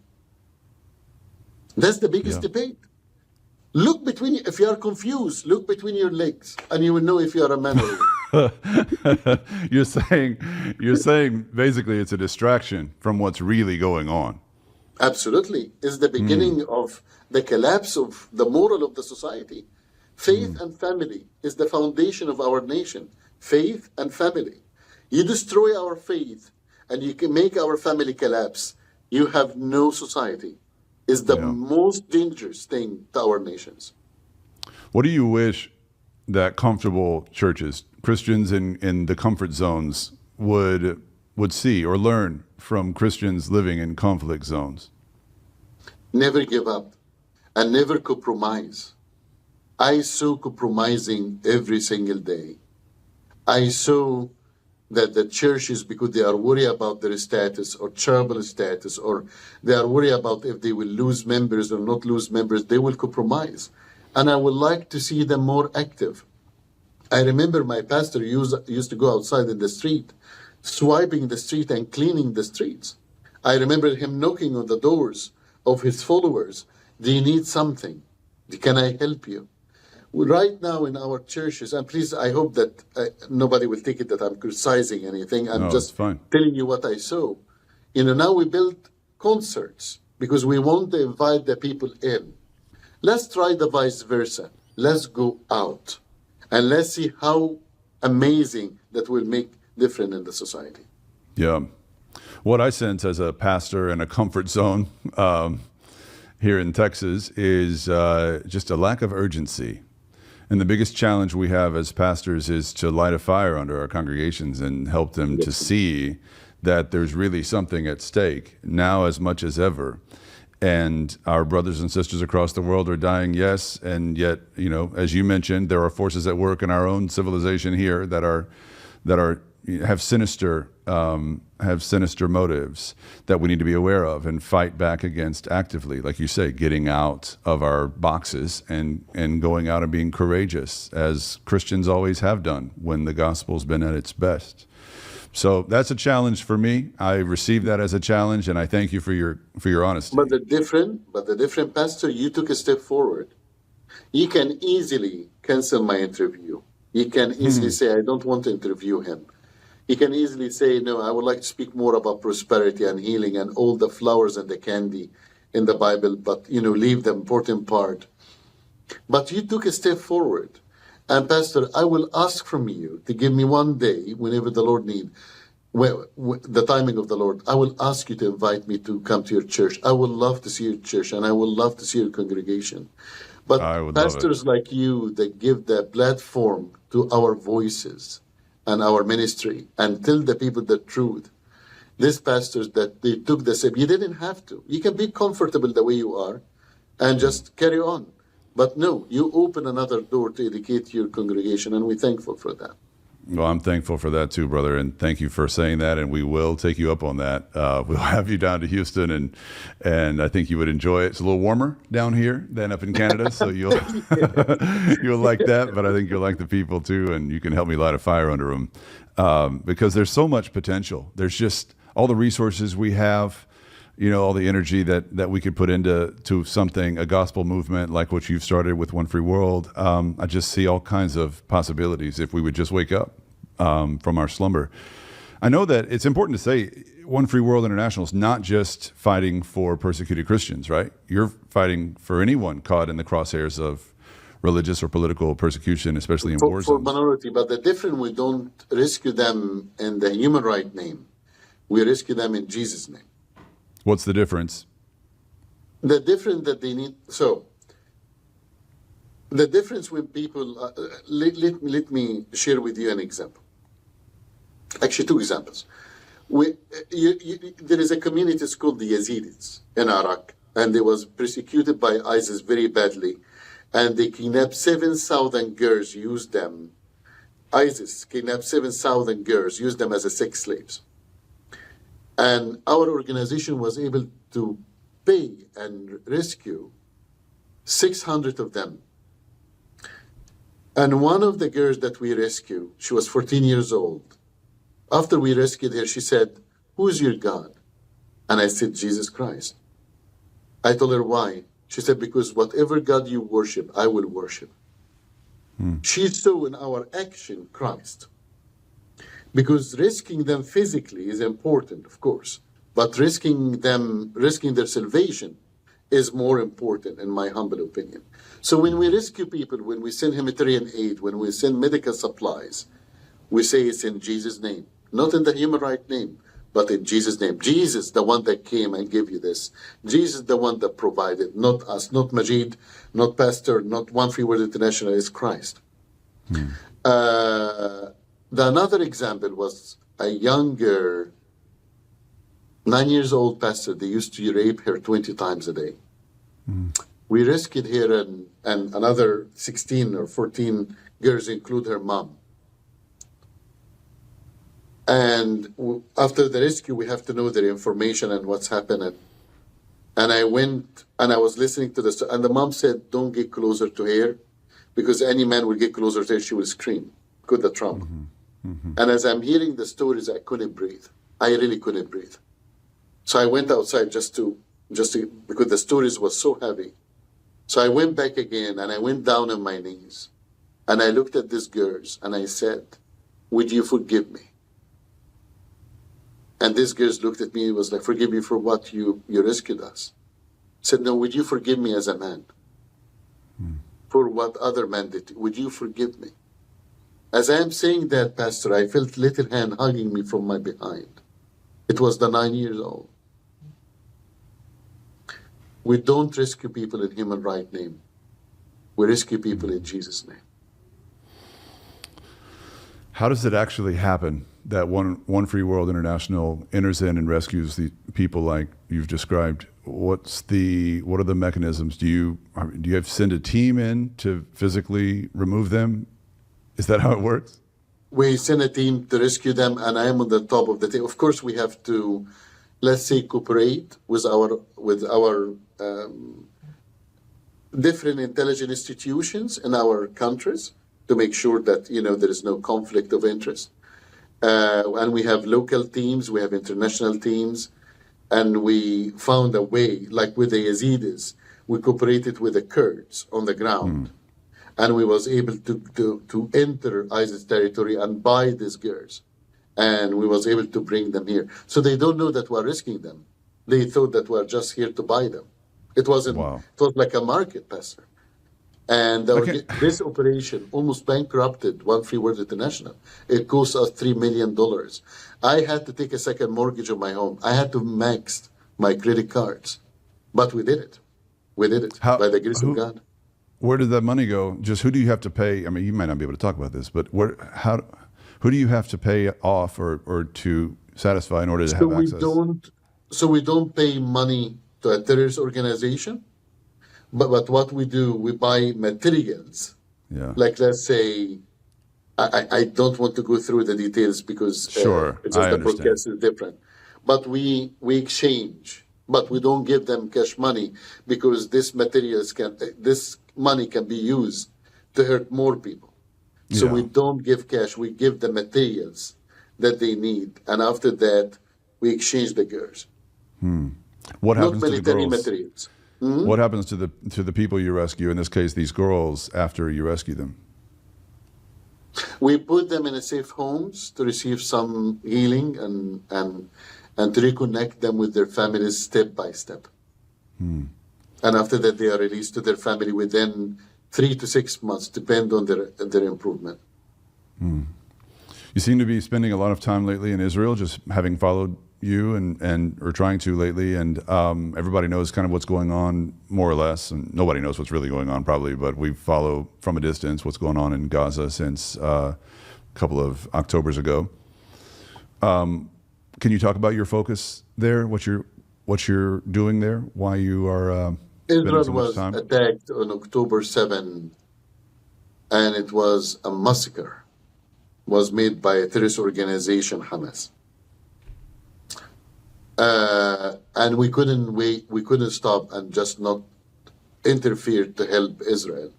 that's the biggest debate. Look between, if you are confused, look between your legs and you will know if you are a man or a woman.
You're saying basically it's a distraction from what's really going on.
Absolutely. It's the beginning of the collapse of the moral of the society. Faith and family is the foundation of our nation. Faith and family. You destroy our faith and you can make our family collapse. You have no society. It's the most dangerous thing to our nations.
What do you wish that comfortable churches, Christians in the comfort zones, would see or learn from Christians living in conflict zones?
Never give up and never compromise. I saw compromising every single day. I saw that the churches, because they are worried about their status or charitable status, or they are worried about if they will lose members or not lose members, they will compromise. And I would like to see them more active. I remember my pastor used to go outside in the street, swiping the street and cleaning the streets. I remember him knocking on the doors of his followers. Do you need something? Can I help you? Right now in our churches, and please, I hope that nobody will take it that I'm criticizing anything. I'm just telling you what I saw. Now we build concerts because we want to invite the people in. Let's try the vice versa. Let's go out and let's see how amazing that will make difference in the society.
Yeah. What I sense as a pastor in a comfort zone here in Texas is just a lack of urgency. And the biggest challenge we have as pastors is to light a fire under our congregations and help them to see that there's really something at stake now as much as ever. And our brothers and sisters across the world are dying, yes, and yet, as you mentioned, there are forces at work in our own civilization here that have sinister motives that we need to be aware of and fight back against actively. Like you say, getting out of our boxes and going out and being courageous, as Christians always have done when the gospel's been at its best. So that's a challenge for me. I receive that as a challenge, and I thank you for your honesty.
But the different, Pastor, you took a step forward. You can easily cancel my interview. You can easily say, I don't want to interview him. You can easily say, no, I would like to speak more about prosperity and healing and all the flowers and the candy in the Bible, but, leave the important part. But you took a step forward. And Pastor, I will ask from you to give me one day, whenever the Lord needs, the timing of the Lord, I will ask you to invite me to come to your church. I would love to see your church, and I would love to see your congregation.
I
But
would love it.
pastors like you that give the platform to our voices and our ministry and tell the people the truth. These pastors that they took the step, you didn't have to. You can be comfortable the way you are and just carry on. But no, you open another door to educate your congregation, and we're thankful for that.
Well, I'm thankful for that too, brother, and thank you for saying that. And we will take you up on that. We'll have you down to Houston, and I think you would enjoy it. It's a little warmer down here than up in Canada, so you'll you'll like that. But I think you'll like the people too, and you can help me light a fire under them because there's so much potential. There's just all the resources we have. All the energy that we could put into something, a gospel movement like what you've started with One Free World. I just see all kinds of possibilities if we would just wake up from our slumber. I know that it's important to say One Free World International is not just fighting for persecuted Christians, right? You're fighting for anyone caught in the crosshairs of religious or political persecution, especially in war zones.
For minority, but the difference, we don't rescue them in the human right name. We rescue them in Jesus' name.
What's the difference?
The difference that they need. So, the difference when people. Let me share with you an example. Actually, two examples. There is a community called the Yazidis in Iraq, and they was persecuted by ISIS very badly, and they kidnapped 7,000 girls, used them. ISIS kidnapped 7,000 girls, used them as sex slaves. And our organization was able to pay and rescue 600 of them. And one of the girls that we rescued, she was 14 years old. After we rescued her, she said, "Who is your God?" And I said, "Jesus Christ." I told her, "Why?" She said, "Because whatever God you worship, I will worship." She saw in our action Christ. Because risking them physically is important, of course, but risking their salvation is more important, in my humble opinion. So when we rescue people, when we send humanitarian aid, when we send medical supplies, we say it's in Jesus' name, not in the human right name, but in Jesus' name. Jesus, the one that came and gave you this. Jesus, the one that provided, not us, not Majed, not Pastor, not One Free World International, it's Christ. The another example was a younger, 9 years old pastor. They used to rape her 20 times a day. We rescued her and another 16 or 14 girls, include her mom. And after the rescue, we have to know their information and what's happening. And I went and I was listening to this, and the mom said, "Don't get closer to her, because any man will get closer to her, she will scream, because the trauma." And as I'm hearing the stories, I couldn't breathe. I really couldn't breathe. So I went outside just to because the stories were so heavy. So I went back again, and I went down on my knees, and I looked at these girls, and I said, "Would you forgive me?" And these girls looked at me and was like, "Forgive me for what? You rescued us." I said, "No, would you forgive me as a man? For what other man did? Would you forgive me?" As I am saying that, Pastor, I felt little hand hugging me from my behind. It was the 9 years old. We don't rescue people in human right name. We rescue people in Jesus' name.
How does it actually happen that One Free World International enters in and rescues the people like you've described? What are the mechanisms? Do you have to send a team in to physically remove them? Is that how it works?
We send a team to rescue them, and I am on the top of the team. Of course, we have to, let's say, cooperate with our different intelligence institutions in our countries to make sure that there is no conflict of interest. And we have local teams, we have international teams, and we found a way, like with the Yazidis, we cooperated with the Kurds on the ground. And we was able to enter ISIS territory and buy these girls. And we was able to bring them here. So they don't know that we're risking them. They thought that we're just here to buy them. It wasn't. Wow. It was like a market, Pastor. And this operation almost bankrupted One Free World International. It cost us $3 million. I had to take a second mortgage on my home. I had to max my credit cards. But we did it. We did it by the grace of God.
Where did that money go? Just who do you have to pay? I mean, you might not be able to talk about this, but who do you have to pay off or to satisfy in order to have access?
So we don't pay money to a terrorist organization. But what we do, we buy materials.
Yeah.
Like, let's say, I don't want to go through the details because the broadcast is different. But we exchange, but we don't give them cash money because this money can be used to hurt more people. So we don't give cash. We give the materials that they need, and after that, we exchange the girls.
What happens
Not
to the girls?
Materials.
What happens to the people you rescue? In this case, these girls. After you rescue them,
we put them in a safe homes to receive some healing and to reconnect them with their families step by step. And after that, they are released to their family within 3 to 6 months, depend on their improvement.
You seem to be spending a lot of time lately in Israel, just having followed you or trying to lately, and everybody knows kind of what's going on more or less, and nobody knows what's really going on probably, but we follow from a distance what's going on in Gaza since a couple of Octobers ago. Can you talk about your focus there? What you're doing there? Why you are
Israel
so much time?
Was attacked on October 7, and it was a massacre. Was made by a terrorist organization, Hamas. And we couldn't wait, we couldn't stop and just not interfere to help Israel.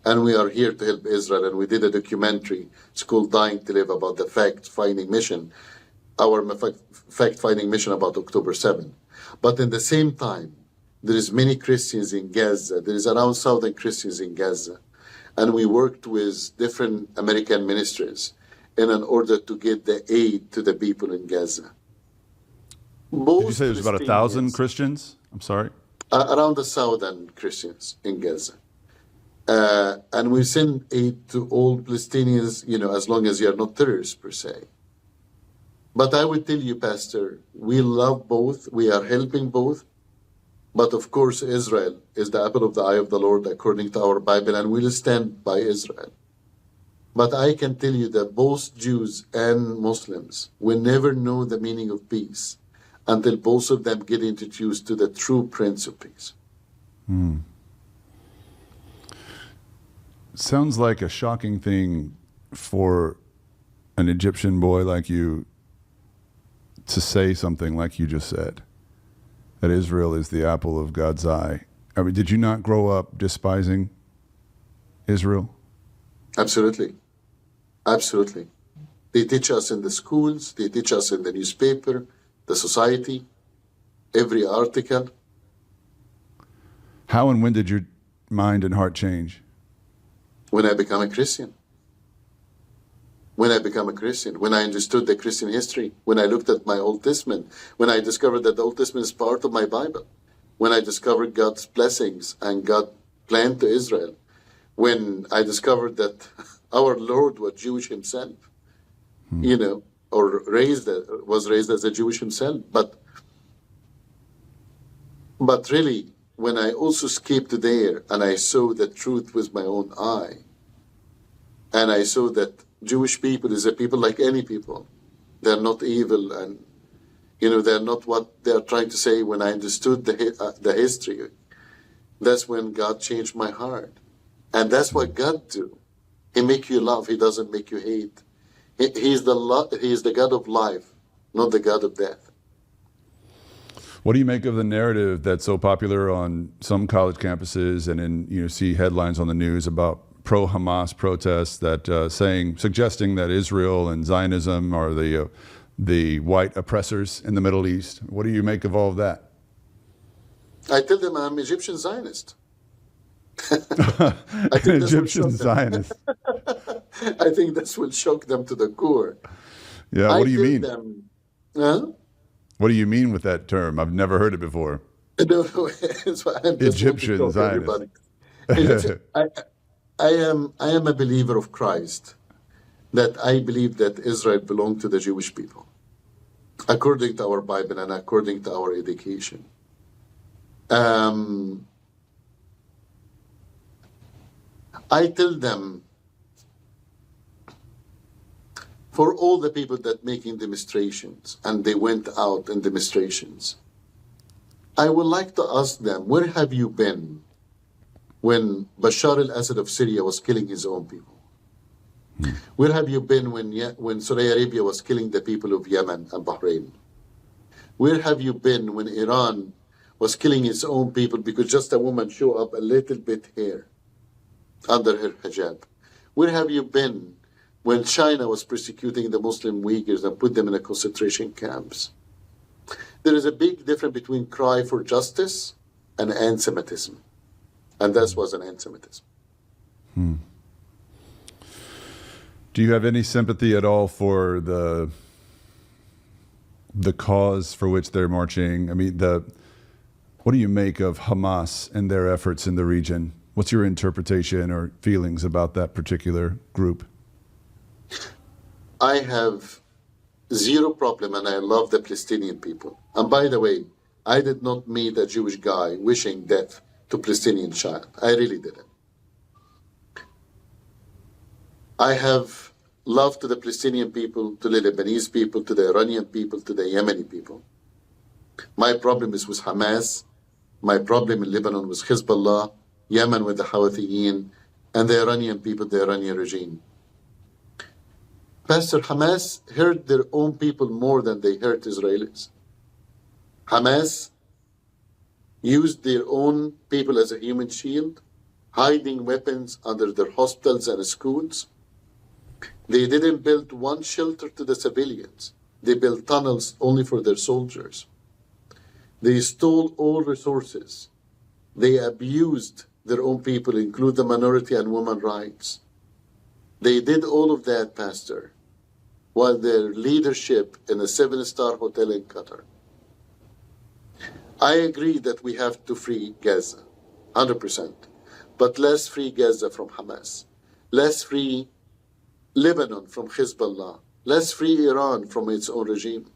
And we are here to help Israel, and we did a documentary. It's called Dying to Live, about the fact-finding mission, our fact-finding mission about October 7. But in the same time, there is many Christians in Gaza. There is around 1,000 Christians in Gaza. And we worked with different American ministries in order to get the aid to the people in Gaza.
Did you say there's about 1,000 Christians? I'm sorry?
Around 1,000 Christians in Gaza. And we send aid to all Palestinians, as long as you are not terrorists per se. But I would tell you, Pastor, we love both. We are helping both. But of course, Israel is the apple of the eye of the Lord, according to our Bible, and we'll stand by Israel. But I can tell you that both Jews and Muslims will never know the meaning of peace until both of them get introduced to the true Prince of Peace.
Sounds like a shocking thing for an Egyptian boy like you to say something like you just said, that Israel is the apple of God's eye. I mean, did you not grow up despising Israel?
Absolutely. Absolutely. They teach us in the schools, they teach us in the newspaper, the society, every article.
How and when did your mind and heart change?
When I became a Christian. When I became a Christian, when I understood the Christian history, when I looked at my Old Testament, when I discovered that the Old Testament is part of my Bible, when I discovered God's blessings and God's plan to Israel, when I discovered that our Lord was Jewish himself, or was raised as a Jewish himself. But really, when I also escaped there and I saw the truth with my own eye, and I saw that Jewish people is a people like any people. They're not evil, and they're not what they're trying to say. When I understood the history, that's when God changed my heart, and that's what God do. He make you love. He doesn't make you hate. He is the God of life, not the God of death.
What do you make of the narrative that's so popular on some college campuses, and you see headlines on the news about pro-Hamas protests that suggesting that Israel and Zionism are the white oppressors in the Middle East? What do you make of all of that?
I tell them I'm Egyptian Zionist.
Egyptian Zionist.
I think this will shock them to the core.
Yeah, what do you mean?
What
do you mean with that term? I've never heard it before.
No, it's what I'm
Egyptian Zionist.
I am a believer of Christ, that I believe that Israel belonged to the Jewish people, according to our Bible and according to our education. I tell them, for all the people that making demonstrations, and they went out in demonstrations, I would like to ask them, where have you been when Bashar al-Assad of Syria was killing his own people? Where have you been when Saudi Arabia was killing the people of Yemen and Bahrain? Where have you been when Iran was killing its own people because just a woman showed up a little bit hair under her hijab? Where have you been when China was persecuting the Muslim Uyghurs and put them in a concentration camps? There is a big difference between cry for justice and anti-Semitism. And that was an anti-Semitism.
Do you have any sympathy at all for the cause for which they're marching? I mean, what do you make of Hamas and their efforts in the region? What's your interpretation or feelings about that particular group?
I have zero problem, and I love the Palestinian people. And by the way, I did not meet a Jewish guy wishing death to Palestinian child. I really didn't. I have love to the Palestinian people, to the Lebanese people, to the Iranian people, to the Yemeni people. My problem is with Hamas. My problem in Lebanon was Hezbollah, Yemen with the Houthis, and the Iranian people, the Iranian regime. Pastor, Hamas hurt their own people more than they hurt Israelis. Hamas used their own people as a human shield, hiding weapons under their hospitals and schools. They didn't build one shelter to the civilians. They built tunnels only for their soldiers. They stole all resources. They abused their own people, including the minority and women's rights. They did all of that, Pastor, while their leadership in a 7-star hotel in Qatar. I agree that we have to free Gaza, 100%. But let's free Gaza from Hamas. Let's free Lebanon from Hezbollah. Let's free Iran from its own regime.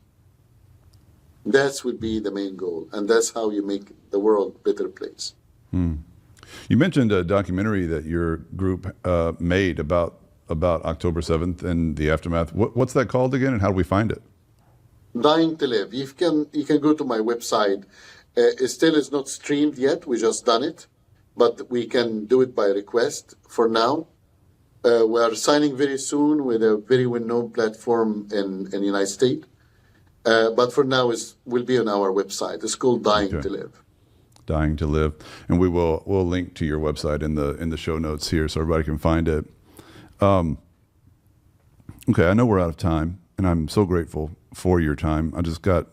That would be the main goal, and that's how you make the world a better place.
You mentioned a documentary that your group made about October 7th and the aftermath. What's that called again, and how do we find it?
Dying to Live. You can go to my website. It still is not streamed yet. We just done it, but we can do it by request for now. We are signing very soon with a very well-known platform in the United States. But for now, will be on our website. It's called Dying to Live.
Dying to Live, and we'll link to your website in the show notes here, so everybody can find it. Okay, I know we're out of time, and I'm so grateful for your time. I just got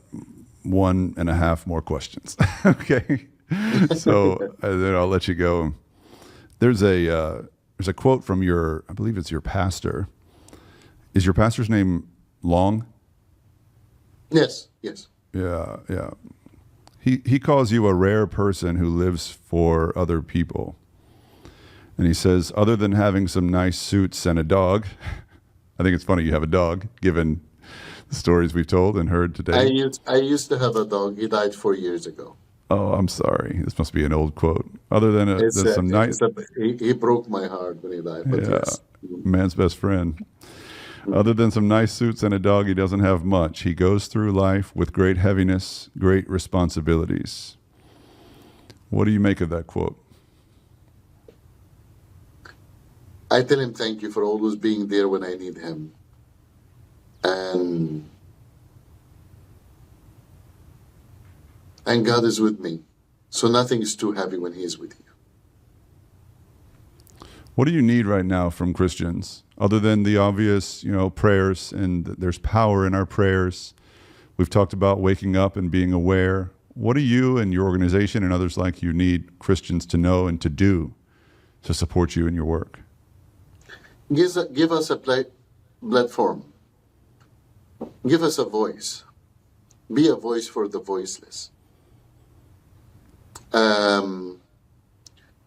1.5 more questions. Okay, so then I'll let you go. There's a quote from I believe it's your pastor. Is your pastor's name Long?
Yes.
Yeah. He calls you a rare person who lives for other people. And he says, other than having some nice suits and a dog, I think it's funny you have a dog, given the stories we've told and heard today.
I used to have a dog. He died 4 years ago.
Oh, I'm sorry. This must be an old quote. Other than some nice...
He broke my heart when he died. But
yeah,
yes.
Man's best friend. Other than some nice suits and a dog, he doesn't have much. He goes through life with great heaviness, great responsibilities. What do you make of that quote?
I tell him thank you for always being there when I need him. And God is with me. So nothing is too heavy when he is with you.
What do you need right now from Christians, other than the obvious, prayers, and there's power in our prayers? We've talked about waking up and being aware. What do you and your organization and others like you need Christians to know and to do to support you in your work?
Give us a platform. Give us a voice. Be a voice for the voiceless.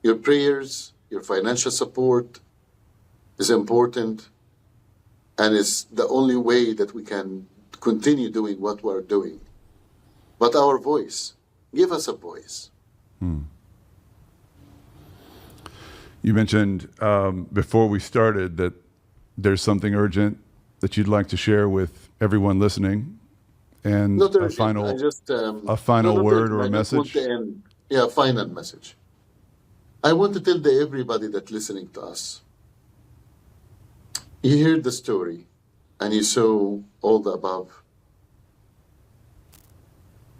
Your prayers, your financial support is important, and it's the only way that we can continue doing what we're doing. But our voice, give us a voice.
You mentioned before we started that there's something urgent that you'd like to share with everyone listening, and
Not
a
urgent.
final,
I
final word
urgent.
or a
I just want
message.
to end. Yeah, final message. I want to tell everybody that's listening to us. You heard the story, and you saw all the above.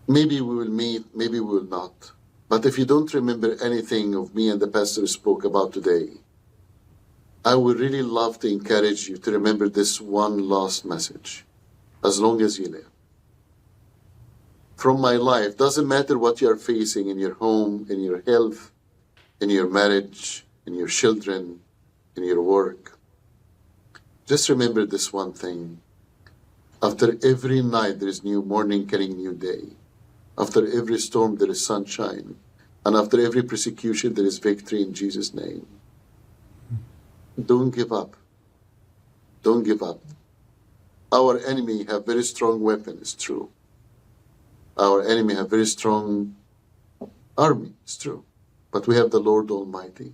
Maybe we will meet, maybe we will not. But if you don't remember anything of me and the pastor spoke about today, I would really love to encourage you to remember this one last message, as long as you live. From my life, doesn't matter what you're facing in your home, in your health, in your marriage, in your children, in your work. Just remember this one thing. After every night, there is new morning carrying new day. After every storm, there is sunshine. And after every persecution, there is victory in Jesus' name. Don't give up. Don't give up. Our enemy have very strong weapons, it's true. Our enemy have very strong army, it's true. But we have the Lord Almighty.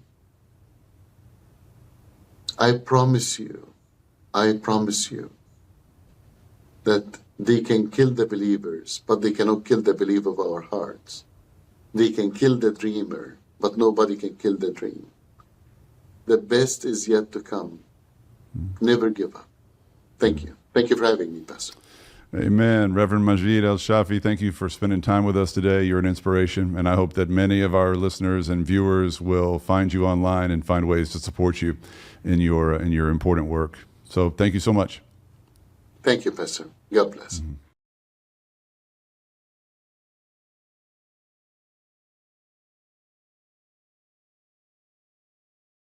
I promise you that they can kill the believers, but they cannot kill the belief of our hearts. They can kill the dreamer, but nobody can kill the dream. The best is yet to come. Never give up. Thank you. Thank you for having me, Pastor.
Amen. Reverend Majed El Shafie, thank you for spending time with us today. You're an inspiration, and I hope that many of our listeners and viewers will find you online and find ways to support you in your important work. So thank you so much.
Thank you, Pastor. God bless.